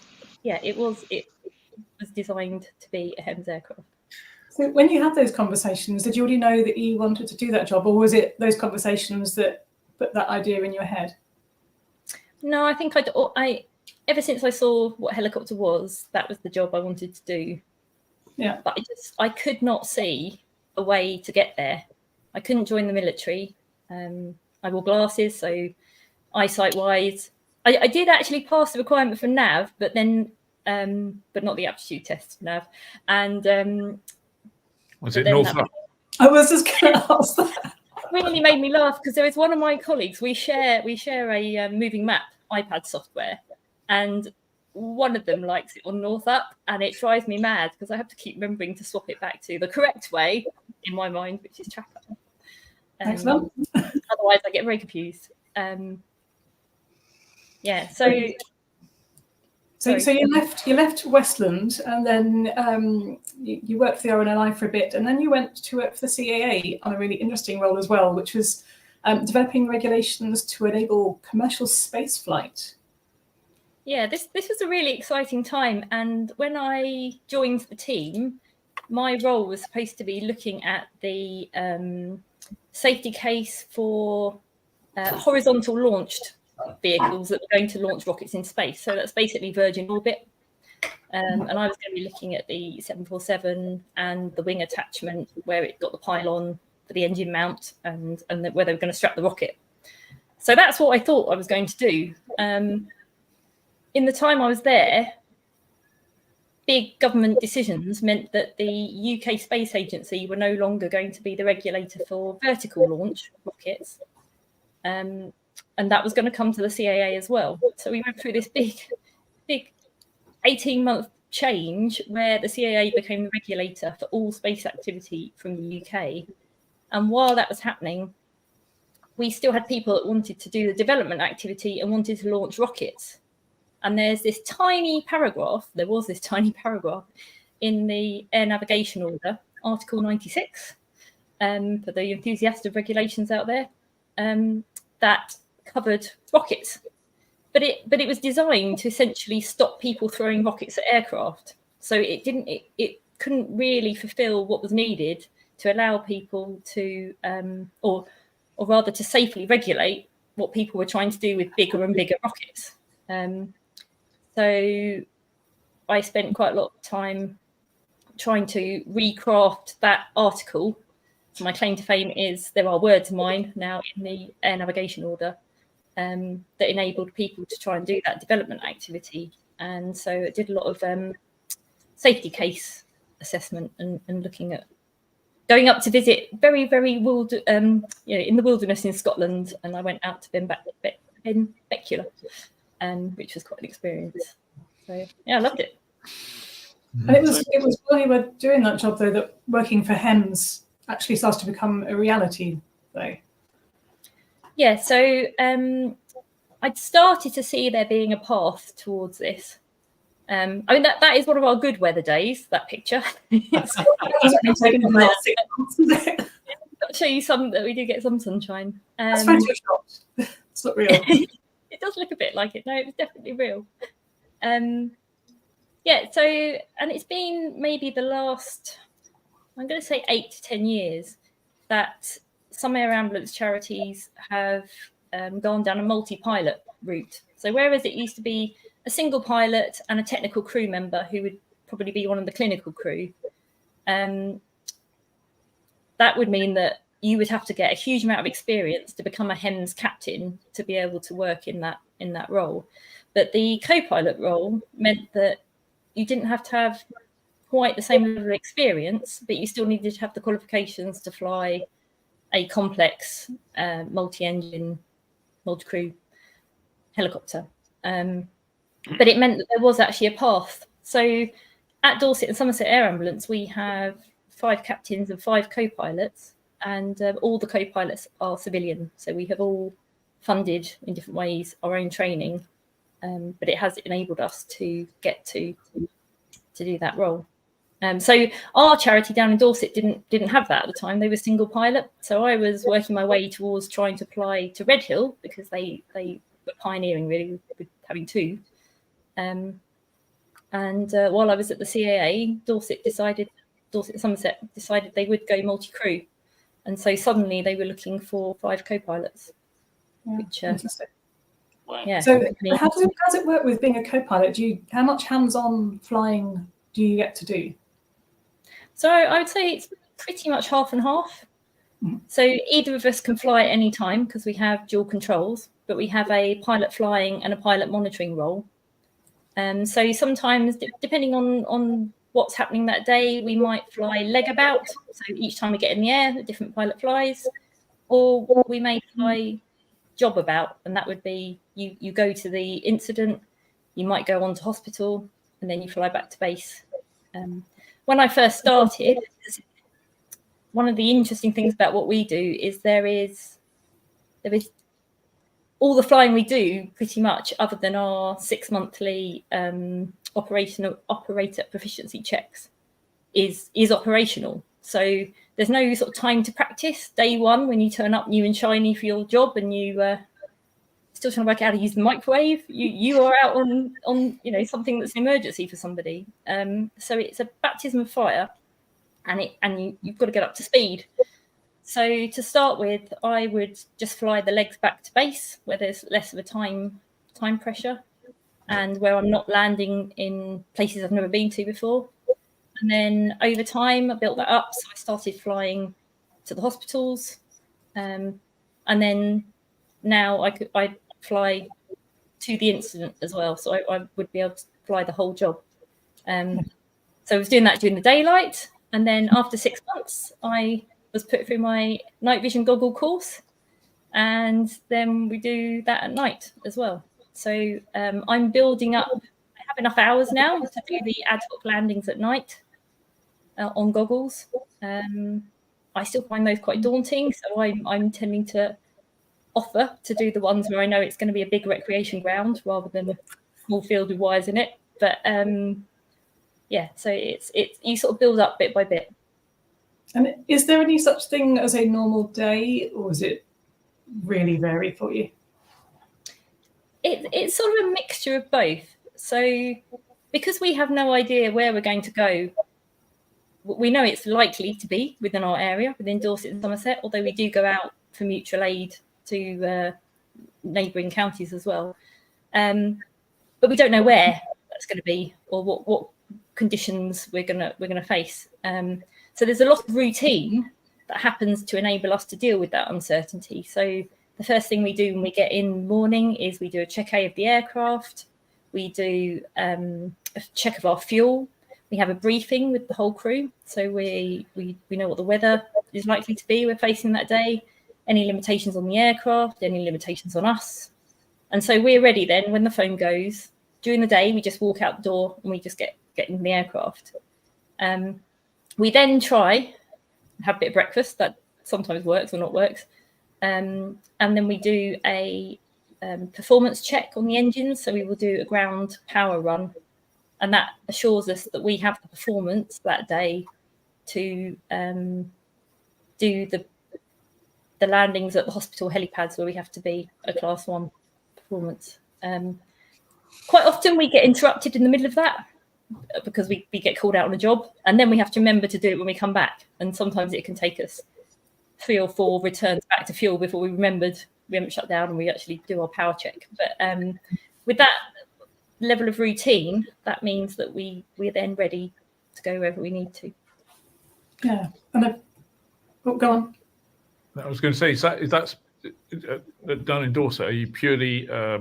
yeah, it was designed to be a HEMS aircraft. So when you had those conversations, did you already know that you wanted to do that job, or was it those conversations that put that idea in your head? No, I think I ever since I saw what helicopter was, that was the job I wanted to do. Yeah. But I could not see a way to get there. I couldn't join the military. I wore glasses, so eyesight wise, I did actually pass the requirement for NAV, but then but not the aptitude test for NAV. And was it North? I was just going to ask that. Really made me laugh, because there was one of my colleagues. We share a moving map iPad software, and one of them likes it on North Up, and it drives me mad because I have to keep remembering to swap it back to the correct way in my mind, which is Tracker. Excellent. Otherwise, I get very confused. Yeah. So you left Westland, and then you worked for the RNLI for a bit, and then you went to work for the CAA on a really interesting role as well, which was developing regulations to enable commercial space flight. Yeah, this was a really exciting time, and when I joined the team, my role was supposed to be looking at the safety case for horizontal launched vehicles that were going to launch rockets in space. So that's basically Virgin Orbit. And I was going to be looking at the 747 and the wing attachment where it got the pylon for the engine mount and where they were going to strap the rocket. So that's what I thought I was going to do. In the time I was there, big government decisions meant that the UK Space Agency were no longer going to be the regulator for vertical launch rockets. And that was going to come to the CAA as well. So we went through this big 18-month change where the CAA became the regulator for all space activity from the UK. And while that was happening, we still had people that wanted to do the development activity and wanted to launch rockets. And there was this tiny paragraph in the Air Navigation Order, Article 96, for the enthusiasts of regulations out there, that covered rockets. But it was designed to essentially stop people throwing rockets at aircraft. So it couldn't really fulfill what was needed to allow people to, or rather to safely regulate what people were trying to do with bigger and bigger rockets. So I spent quite a lot of time trying to recraft that article. So my claim to fame is there are words of mine now in the Air Navigation Order that enabled people to try and do that development activity. And so it did a lot of safety case assessment and looking at going up to visit very, very in the wilderness in Scotland. And I went out to Benbecula, which was quite an experience. So yeah, I loved it. And it was while you were doing that job though that working for HEMS actually started to become a reality though. Yeah, so I'd started to see there being a path towards this. I mean that is one of our good weather days, that picture. I'll show you some that we do get some sunshine. That's photoshopped. It's not real. It does look a bit like it. No, it was definitely real. Yeah, so, and it's been maybe the last, I'm going to say 8 to 10 years that some air ambulance charities have gone down a multi-pilot route. So whereas it used to be a single pilot and a technical crew member who would probably be one of the clinical crew, that would mean that you would have to get a huge amount of experience to become a HEMS captain to be able to work in that role. But the co-pilot role meant that you didn't have to have quite the same level of experience, but you still needed to have the qualifications to fly a complex multi-engine, multi-crew helicopter. But it meant that there was actually a path. So at Dorset and Somerset Air Ambulance, we have 5 captains and 5 co-pilots, and all the co-pilots are civilian. So we have all funded in different ways our own training, but it has enabled us to get to do that role. So our charity down in Dorset didn't have that at the time. They were single pilot. So I was working my way towards trying to apply to Redhill because they were pioneering really with having 2. And while I was at the CAA, Dorset and Somerset decided they would go multi-crew. And so suddenly they were looking for 5 co-pilots. Yeah, which, interesting. Yeah. So how does it work with being a co-pilot? How much hands-on flying do you get to do? So I would say it's pretty much half and half. Mm-hmm. So either of us can fly at any time because we have dual controls, but we have a pilot flying and a pilot monitoring role. So sometimes, depending on what's happening that day, we might fly leg about. So each time we get in the air, a different pilot flies, or we may fly job about, and that would be you go to the incident, you might go on to hospital, and then you fly back to base. When I first started, one of the interesting things about what we do is there is all the flying we do pretty much, other than our 6 monthly operator proficiency checks, is operational. So there's no sort of time to practice. Day one, when you turn up new and shiny for your job, and you still trying to work out how to use the microwave, you are out on something that's an emergency for somebody. So it's a baptism of fire, and you've got to get up to speed. So to start with, I would just fly the legs back to base, where there's less of a time pressure, and where I'm not landing in places I've never been to before. And then over time, I built that up. So I started flying to the hospitals, and then now I fly to the incident as well. So I would be able to fly the whole job. So I was doing that during the daylight, and then after 6 months, I was put through my night vision goggle course, and then we do that at night as well. So I'm building up. I have enough hours now to do the ad hoc landings at night on goggles. I still find those quite daunting, so I'm tending to offer to do the ones where I know it's going to be a big recreation ground rather than a small field with wires in it. But yeah, so it's you sort of build up bit by bit. And is there any such thing as a normal day, or is it really vary for you? It's sort of a mixture of both. So because we have no idea where we're going to go, we know it's likely to be within our area, within Dorset and Somerset, although we do go out for mutual aid to neighbouring counties as well. But we don't know where that's going to be, or what conditions we're gonna face. So there's a lot of routine that happens to enable us to deal with that uncertainty. So the first thing we do when we get in the morning is we do a check of the aircraft. We do a check of our fuel. We have a briefing with the whole crew. So we know what the weather is likely to be we're facing that day, any limitations on the aircraft, any limitations on us. And so we're ready then when the phone goes. During the day, we just walk out the door and we just get in the aircraft. We then try and have a bit of breakfast. That sometimes works or not works. And then we do a performance check on the engines. So we will do a ground power run. And that assures us that we have the performance that day to do the landings at the hospital helipads where we have to be a Class 1 performance. Quite often we get interrupted in the middle of that because we get called out on a job, and then we have to remember to do it when we come back. And sometimes it can take us 3 or 4 returns back to fuel before we remembered we haven't shut down and we actually do our power check. But with that level of routine, that means that we're then ready to go wherever we need to. Yeah. And go on. I was going to say, is that's done in Dorset? Are you purely a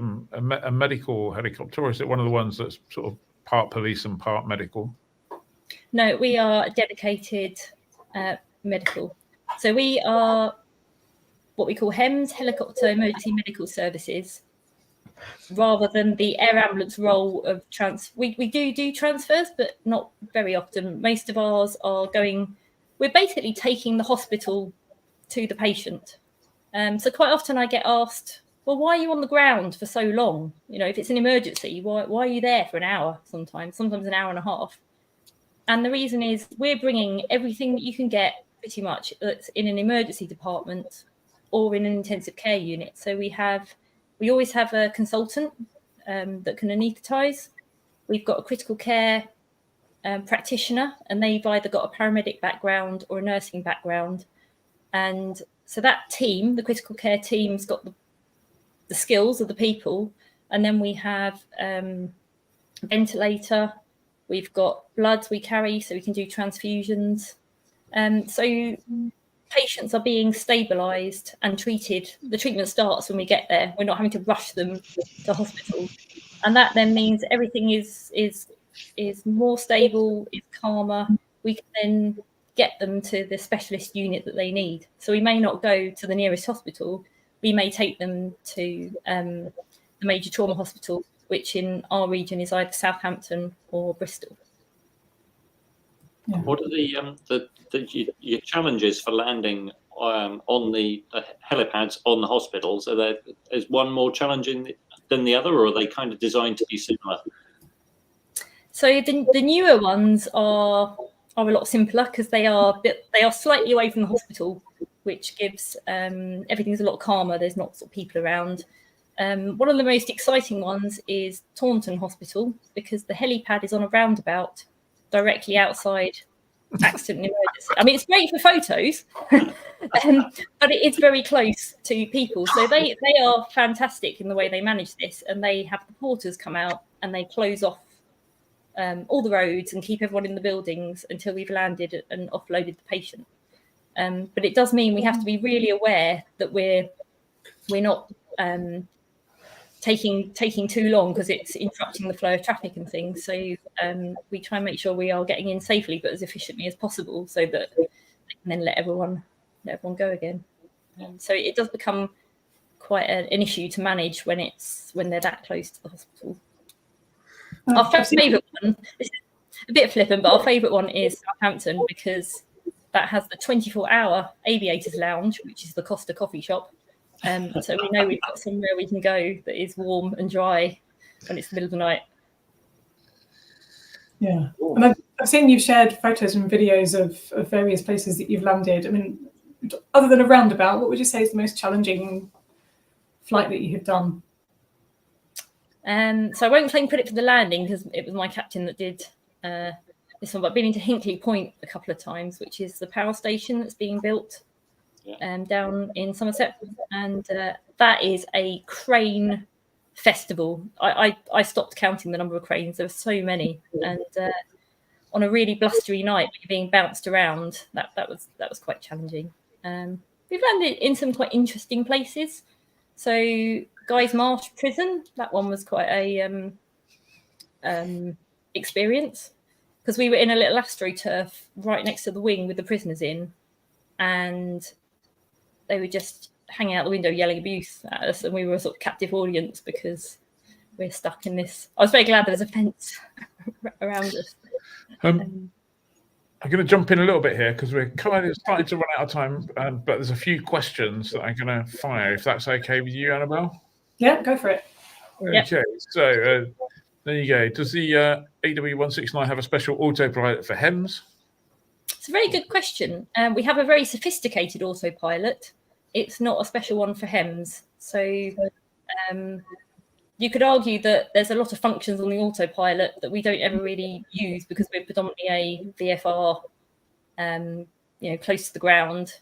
medical helicopter, or is it one of the ones that's sort of part police and part medical? No, we are a dedicated medical. So we are what we call HEMS, Helicopter Emergency Medical Services, rather than the air ambulance role of we do transfers, but not very often. Most of ours are we're basically taking the hospital to the patient. So quite often I get asked, well, why are you on the ground for so long? You know, if it's an emergency, why are you there for an hour sometimes an hour and a half? And the reason is we're bringing everything that you can get pretty much that's in an emergency department or in an intensive care unit. So we always have a consultant that can anaesthetize. We've got a critical care practitioner, and they've either got a paramedic background or a nursing background. And so that team, the critical care team's got the skills of the people. And then we have a ventilator. We've got bloods we carry so we can do transfusions. So patients are being stabilised and treated. The treatment starts when we get there. We're not having to rush them to hospital. And that then means everything is more stable, is calmer. We can then get them to the specialist unit that they need. So we may not go to the nearest hospital. we may take them to the major trauma hospital, which in our region is either Southampton or Bristol. Yeah. What are your challenges for landing on the helipads on the hospitals? Is one more challenging than the other, or are they kind of designed to be similar? So the newer ones are a lot simpler because they are slightly away from the hospital, which gives everything's a lot calmer. There's not sort of people around. One of the most exciting ones is Taunton Hospital, because the helipad is on a roundabout directly outside accident and emergency. I mean, it's great for photos, but it is very close to people. So they are fantastic in the way they manage this, and they have the porters come out and they close off all the roads and keep everyone in the buildings until we've landed and offloaded the patient. But it does mean we have to be really aware that we're not taking too long, because it's interrupting the flow of traffic and things. So we try and make sure we are getting in safely but as efficiently as possible, so that they can then let everyone go again. So it does become quite an issue to manage when they're that close to the hospital. Our favourite one, it's a bit flippant, but our favourite one is Southampton, because that has the 24-hour aviators lounge, which is the Costa coffee shop. So we know we've got somewhere we can go that is warm and dry when it's the middle of the night. Yeah, and I've seen you've shared photos and videos of various places that you've landed. I mean, other than a roundabout, what would you say is the most challenging flight that you have done? So I won't claim credit for the landing because it was my captain that did this one, but I've been into Hinkley Point a couple of times, which is the power station that's being built down in Somerset, and that is a crane festival. I stopped counting the number of cranes. There were so many, and on a really blustery night when you're being bounced around, that was quite challenging. We've landed in some quite interesting places. So Guy's Marsh Prison, that one was quite a experience, because we were in a little astroturf right next to the wing with the prisoners in, and they were just hanging out the window yelling abuse at us, and we were a sort of captive audience because we're stuck in this. I was very glad there was a fence around us. I'm going to jump in a little bit here because we're kind of starting to run out of time, but there's a few questions that I'm going to fire, if that's okay with you, Annabel. Yeah, go for it. Okay, so there you go. Does the AW169 have a special autopilot for HEMS? It's a very good question. We have a very sophisticated autopilot. It's not a special one for HEMS. So you could argue that there's a lot of functions on the autopilot that we don't ever really use because we're predominantly a VFR, close to the ground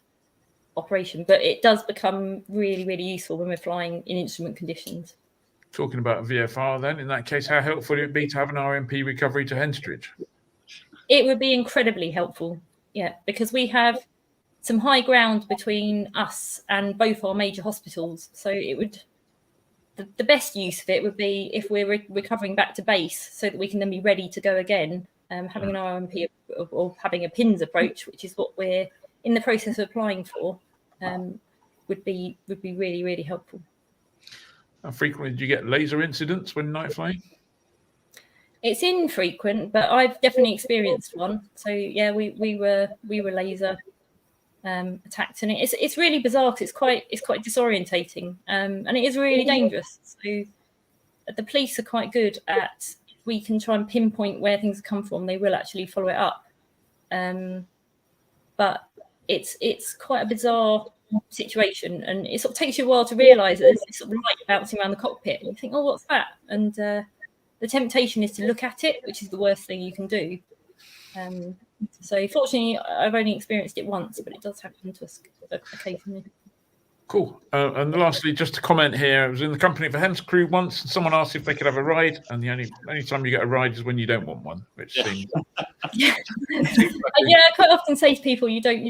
operation. But it does become really, really useful when we're flying in instrument conditions. Talking about VFR then, in that case, how helpful would it be to have an RMP recovery to Henstridge? It would be incredibly helpful, because we have some high ground between us and both our major hospitals. So it would, the best use of it would be if we're recovering back to base, so that we can then be ready to go again. Having an RMP or having a PINS approach, which is what we're in the process of applying for, would be really, really helpful. How frequently do you get laser incidents when night flying? It's infrequent, but I've definitely experienced one. So yeah, we were laser attacked, and it's really bizarre because it's quite disorientating, and it is really dangerous. So the police are quite good at, if we can try and pinpoint where things come from, they will actually follow it up. But it's quite a bizarre situation, and it sort of takes you a while to realise that there's this sort of light bouncing around the cockpit, and you think, oh, what's that? And the temptation is to look at it, which is the worst thing you can do. So fortunately, I've only experienced it once, but it does happen to us occasionally. Cool. And lastly, just to comment here, I was in the company of a HEMS crew once, and someone asked if they could have a ride, and the only time you get a ride is when you don't want one, which seems... Yeah, I quite often say to people, you don't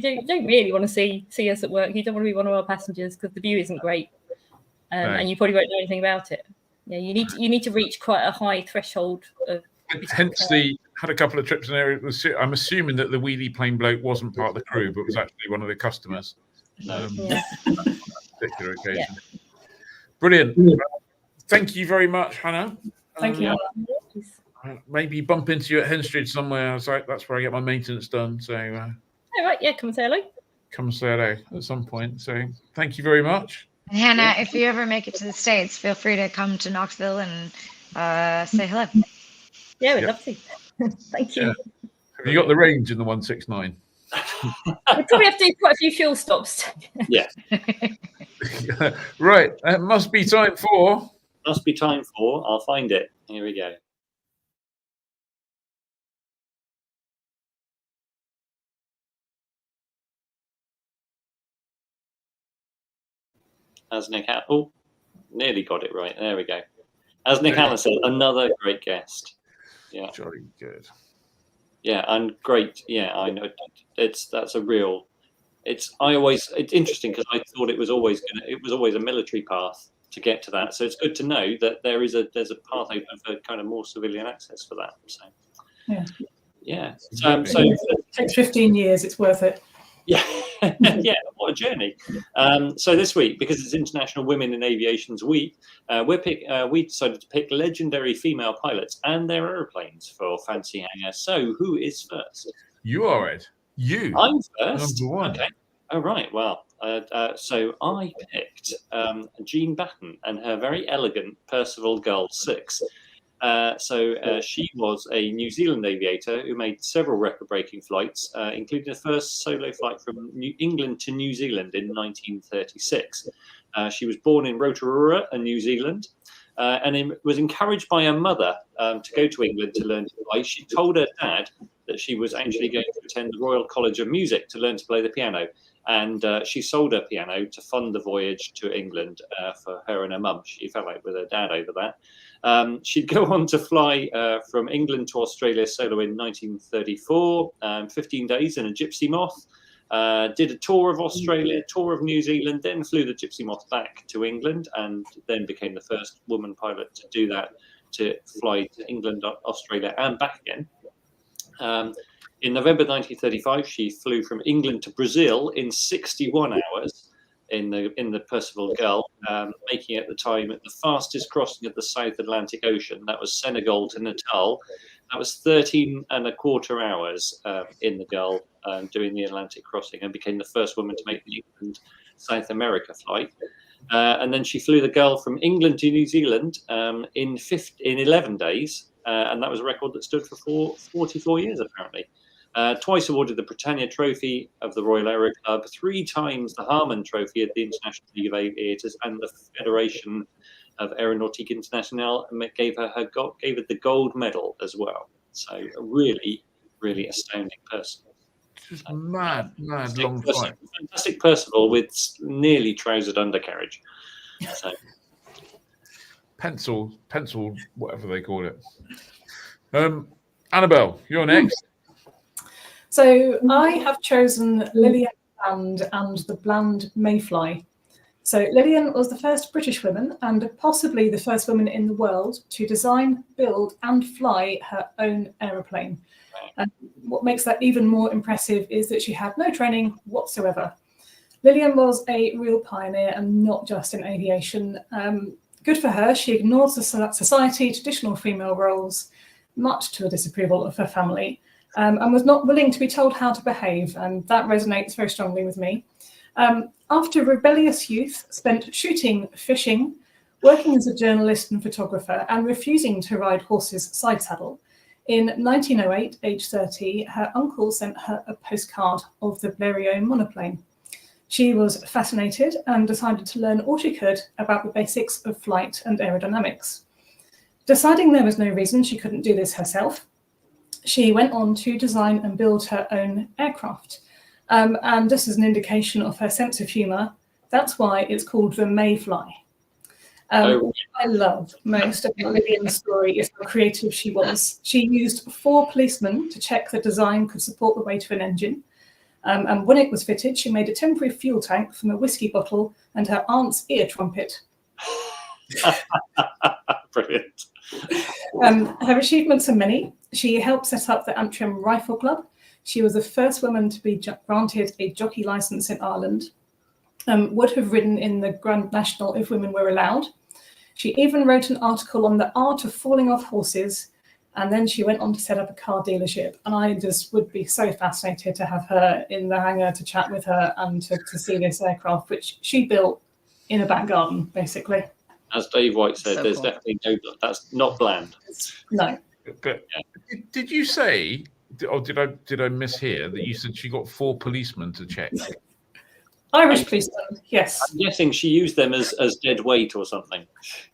really want to see us at work. You don't want to be one of our passengers because the view isn't great, and you probably won't know anything about it. Yeah, you need to reach quite a high threshold of. Hence, had a couple of trips in there. I'm assuming that the wheelie plane bloke wasn't part of the crew, but was actually one of the customers. particular occasion. Brilliant. Thank you very much, Hannah. Thank you. Maybe bump into you at Henstridge somewhere. I was like, that's where I get my maintenance done. So, All right, yeah, come and say hello. Come and say hello at some point. So, thank you very much. And Hannah, if you ever make it to the States, feel free to come to Knoxville and say hello. Yeah, we'd love to. Thank you. Yeah. Have you got the range in the 169? We probably have to do quite a few fuel stops. Yeah. Right. That must be time for. Must be time for. I'll find it. Here we go. As Nick, oh, nearly got it right. There we go. As Nick Allen said, another great guest. Yeah, jolly good. Yeah, and great. Yeah, I know. That's a real. It's interesting because I thought it was always a military path to get to that. So it's good to know that there's a path open for kind of more civilian access for that. So yeah. So it takes 15 years. It's worth it. Yeah, yeah, what a journey. So this week, because it's International Women in Aviation's Week, we decided to pick legendary female pilots and their aeroplanes for Fancy Hangar. So who is first? You are it. You. I'm first. Number one. Okay. Oh, right. Well, so I picked Jean Batten and her very elegant Percival Gull 6. She was a New Zealand aviator who made several record-breaking flights, including the first solo flight from England to New Zealand in 1936. She was born in Rotorua, New Zealand, and was encouraged by her mother to go to England to learn to fly. She told her dad that she was actually going to attend the Royal College of Music to learn to play the piano. And she sold her piano to fund the voyage to England for her and her mum. She fell out with her dad over that. She'd go on to fly from England to Australia solo in 1934, 15 days in a Gypsy Moth. Did a tour of Australia, tour of New Zealand, then flew the Gypsy Moth back to England, and then became the first woman pilot to do that, to fly to England, Australia, and back again. In November 1935, she flew from England to Brazil in 61 hours in the Percival Gull, making at the time the fastest crossing of the South Atlantic Ocean. That was Senegal to Natal. That was 13 and a quarter hours in the Gull doing the Atlantic crossing, and became the first woman to make the England South America flight. And then she flew the Gull from England to New Zealand in 11 days, and that was a record that stood for 44 years apparently. Twice awarded the Britannia Trophy of the Royal Aero Club, 3 times the Harmon Trophy at the International League of Aviators, and the Federation of Aeronautique Internationale gave her the gold medal as well. So a really, really astounding person. Just mad long flight. Fantastic Percival with nearly trousered undercarriage. So. Pencil, whatever they call it. Annabel, you're next. So I have chosen Lillian Bland and the Bland Mayfly. So Lillian was the first British woman and possibly the first woman in the world to design, build and fly her own aeroplane. And what makes that even more impressive is that she had no training whatsoever. Lillian was a real pioneer and not just in aviation. Good for her, she ignored society, traditional female roles, much to the disapproval of her family. And was not willing to be told how to behave, and that resonates very strongly with me. After rebellious youth spent shooting, fishing, working as a journalist and photographer, and refusing to ride horses side saddle, in 1908, age 30, her uncle sent her a postcard of the Blériot monoplane. She was fascinated and decided to learn all she could about the basics of flight and aerodynamics. Deciding there was no reason she couldn't do this herself, she went on to design and build her own aircraft. And just as an indication of her sense of humour, that's why it's called the Mayfly. What I love most about Lillian's story is how creative she was. She used 4 policemen to check the design could support the weight of an engine. And when it was fitted, she made a temporary fuel tank from a whiskey bottle and her aunt's ear trumpet. Brilliant. Her achievements are many. She helped set up the Antrim Rifle Club. She was the first woman to be granted a jockey license in Ireland. would have ridden in the Grand National if women were allowed. She even wrote an article on the art of falling off horses, and then she went on to set up a car dealership. And I just would be so fascinated to have her in the hangar, to chat with her and to see this aircraft, which she built in a back garden, basically. As Dave White said, So there's cool. definitely no, that's not bland. No. But did you say, or did I mishear that you said she got 4 policemen to check? Irish policemen, yes. I'm guessing she used them as dead weight or something.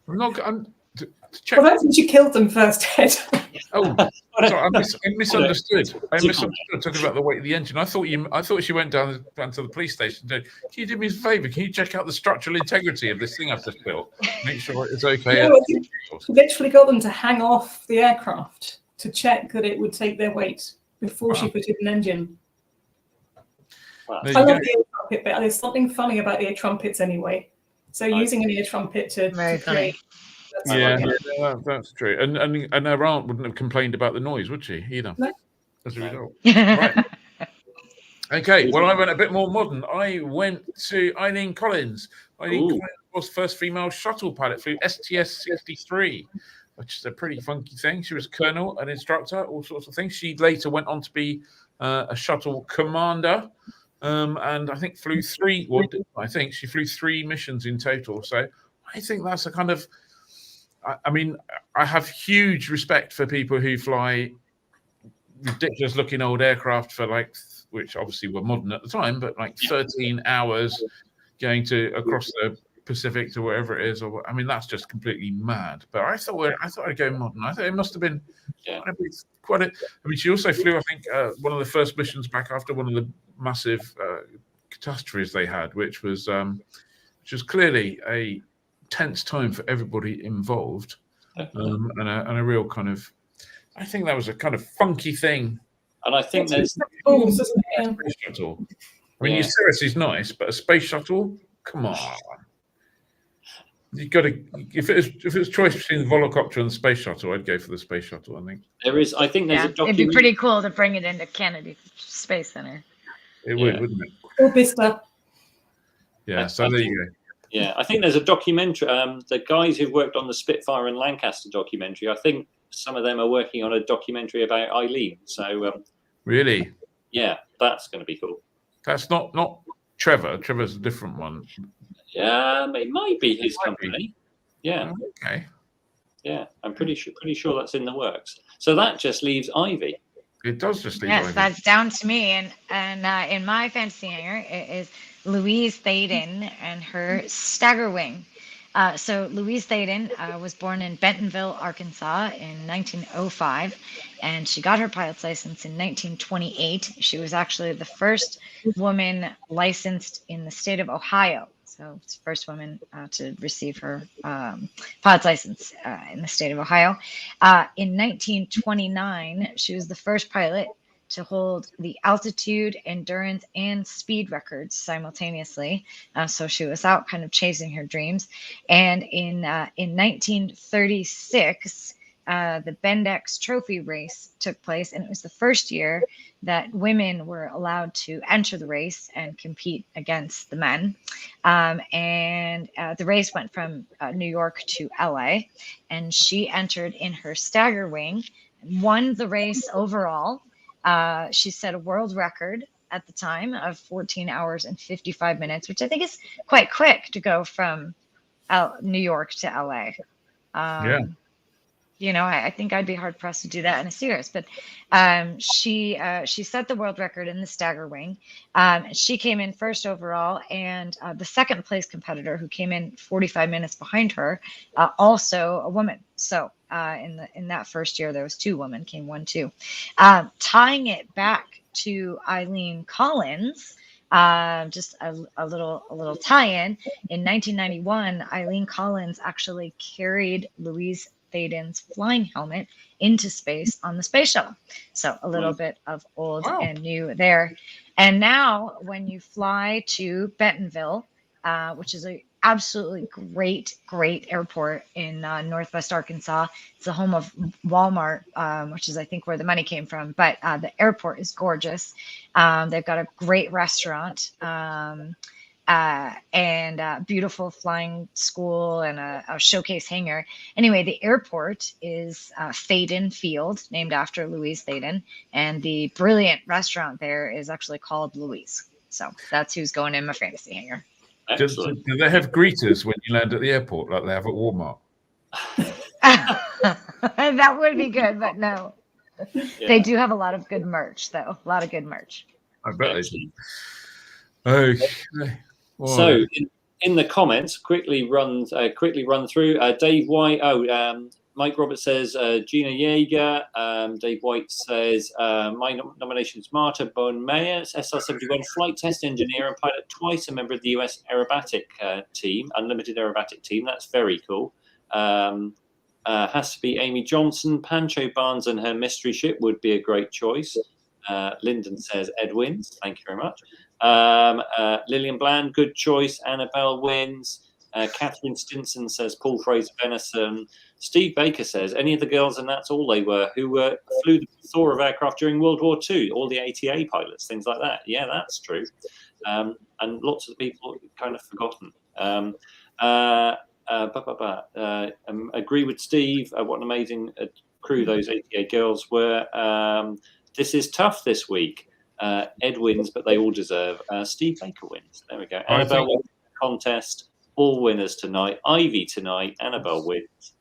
Well, I think she killed them first, Ed. Oh, sorry, I misunderstood. I misunderstood talking about the weight of the engine. I thought she went down to the police station. Can you do me a favour? Can you check out the structural integrity of this thing I've just built? Make sure it's okay. No, she literally got them to hang off the aircraft to check that it would take their weight before she put in an engine. Wow. I love the ear trumpet bit. There's something funny about ear trumpets anyway. So using an ear trumpet to create. That's true. And her aunt wouldn't have complained about the noise, would she? Either. No. As a result. Right. Okay. Well, I went a bit more modern. I went to Eileen Collins. Eileen Collins was first female shuttle pilot through STS-63, which is a pretty funky thing. She was colonel, an instructor, all sorts of things. She later went on to be a shuttle commander. And I think flew 3. Well, I think she flew 3 missions in total. So I think that's a kind of. I mean, I have huge respect for people who fly ridiculous-looking old aircraft for which obviously were modern at the time, but 13 hours going across the Pacific to wherever it is. I mean, that's just completely mad. But I thought I'd go modern. I thought it must have been quite a. I mean, she also flew, I think, one of the first missions back after one of the massive catastrophes they had, which was clearly a tense time for everybody involved, and a real kind of. I think that was a kind of funky thing. And I think there's a space shuttle. I mean, your Cirrus is nice, but a space shuttle, come on. You got to. If it was choice between the Volocopter and the space shuttle, I'd go for the space shuttle. I think there is. I think there's a document. It'd be pretty cool to bring it into Kennedy Space Center. It would, wouldn't it? Or Bista. Yeah. So there you go. Yeah, I think there's a documentary. The guys who've worked on the Spitfire and Lancaster documentary, I think some of them are working on a documentary about Eileen. So really, yeah, that's going to be cool. That's not Trevor. Trevor's a different one. Yeah, it might be his company. Yeah. Okay. Yeah, I'm pretty sure that's in the works. So that just leaves Ivy. It does just leave Yes, Ivy. that's down to me. And in my fantasy hangar, it is Louise Thaden and her stagger wing. So Louise Thaden was born in Bentonville, Arkansas in 1905, and she got her pilot's license in 1928. She was actually the first woman licensed in the state of Ohio. So it's the first woman to receive her pilot's license in the state of Ohio. In 1929, she was the first pilot to hold the altitude, endurance, and speed records simultaneously. So she was out kind of chasing her dreams. And in 1936, the Bendix Trophy race took place, and it was the first year that women were allowed to enter the race and compete against the men. And the race went from New York to LA, and she entered in her stagger wing, won the race overall. She set a world record at the time of 14 hours and 55 minutes, which I think is quite quick to go from New York to LA. Yeah. You know, I think I'd be hard pressed to do that in a Cirrus, but she set the world record in the stagger wing. She came in first overall, and the second place competitor, who came in 45 minutes behind her, also a woman. So in that first year, there was 2 women, came 1, 2. Tying it back to Eileen Collins, just a little tie-in. In 1991, Eileen Collins actually carried Louise Thaden's flying helmet into space on the space shuttle. So a little bit of old and new there. And now when you fly to Bentonville, which is a absolutely great airport in Northwest Arkansas. It's the home of Walmart, which is, I think, where the money came from. But the airport is gorgeous. They've got a great restaurant. and beautiful flying school and a showcase hangar. Anyway, the airport is Thaden Field, named after Louise Thaden, and the brilliant restaurant there is actually called Louise. So that's who's going in my fantasy hangar. Do they have greeters when you land at the airport, like they have at Walmart? That would be good, but no. Yeah. They do have a lot of good merch, though. A lot of good merch. I bet they do. Okay. So, in the comments, quickly run through. Dave White. Mike Roberts says Gina Yeager. Dave White says my nomination is Marta Bone-Mayer, SR-71 flight test engineer and pilot, twice a member of the US aerobatic team, unlimited aerobatic team. That's very cool. Has to be Amy Johnson. Pancho Barnes and her mystery ship would be a great choice. Lyndon says Ed wins. Thank you very much. Lillian Bland, good choice. Annabelle wins. Catherine Stinson says Paul Fraser Venison. Steve Baker says any of the girls, and that's all they were, who flew the plethora of aircraft during World War II, all the ATA pilots, things like that. Yeah, that's true. And lots of people kind of forgotten. Agree with Steve. What an amazing crew those ATA girls were. This is tough this week. Ed wins, but they all deserve. Steve Baker wins. There we go. Annabelle wins the contest. All winners tonight. Ivy tonight. Annabelle wins.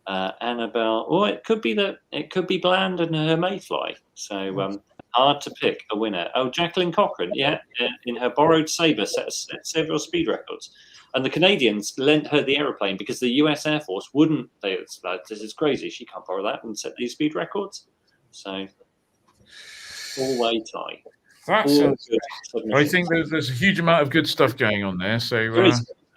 Annabelle. Oh, it could be Bland and her Mayfly. So hard to pick a winner. Oh, Jacqueline Cochran. Yeah, in her borrowed Sabre set several speed records. And the Canadians lent her the aeroplane because the US Air Force wouldn't. This is crazy. She can't borrow that and set these speed records. So all-way tie. I think there's a huge amount of good stuff going on there. So,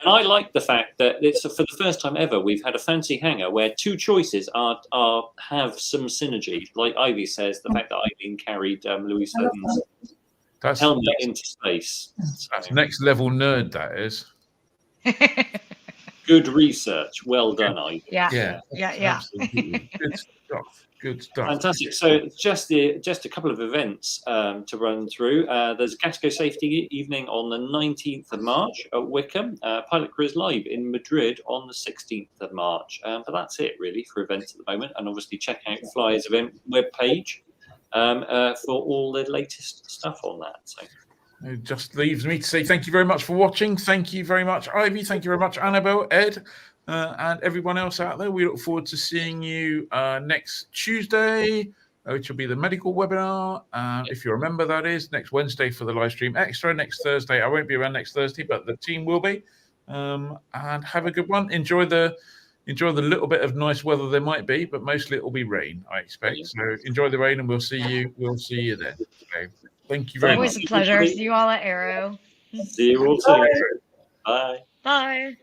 and I like the fact that it's for the first time ever we've had a fancy hangar where two choices have some synergy. Like Ivy says, the fact that Eileen carried Louise Theden's helmet into space. That's next level nerd. That is. Good research. Well done, Ivy. Yeah. Absolutely. Good stuff. Fantastic. So just a couple of events to run through. There's Gasco Safety Evening on the 19th of March at Wickham. Pilot Quiz Live in Madrid on the 16th of March. But that's it really for events at the moment. And obviously check out Flyers event webpage for all the latest stuff on that. So. It just leaves me to say thank you very much for watching. Thank you very much, Ivy. Thank you very much, Annabelle, Ed, and everyone else out there. We look forward to seeing you next Tuesday, which will be the medical webinar. If you remember, that is next Wednesday for the live stream extra. Next Thursday, I won't be around next Thursday, but the team will be. And have a good one. Enjoy the little bit of nice weather there might be, but mostly it will be rain, I expect. So enjoy the rain, and we'll see you. We'll see you then. So, thank you very much. Always a pleasure. See you all at Aero. See you all soon. Bye. Bye.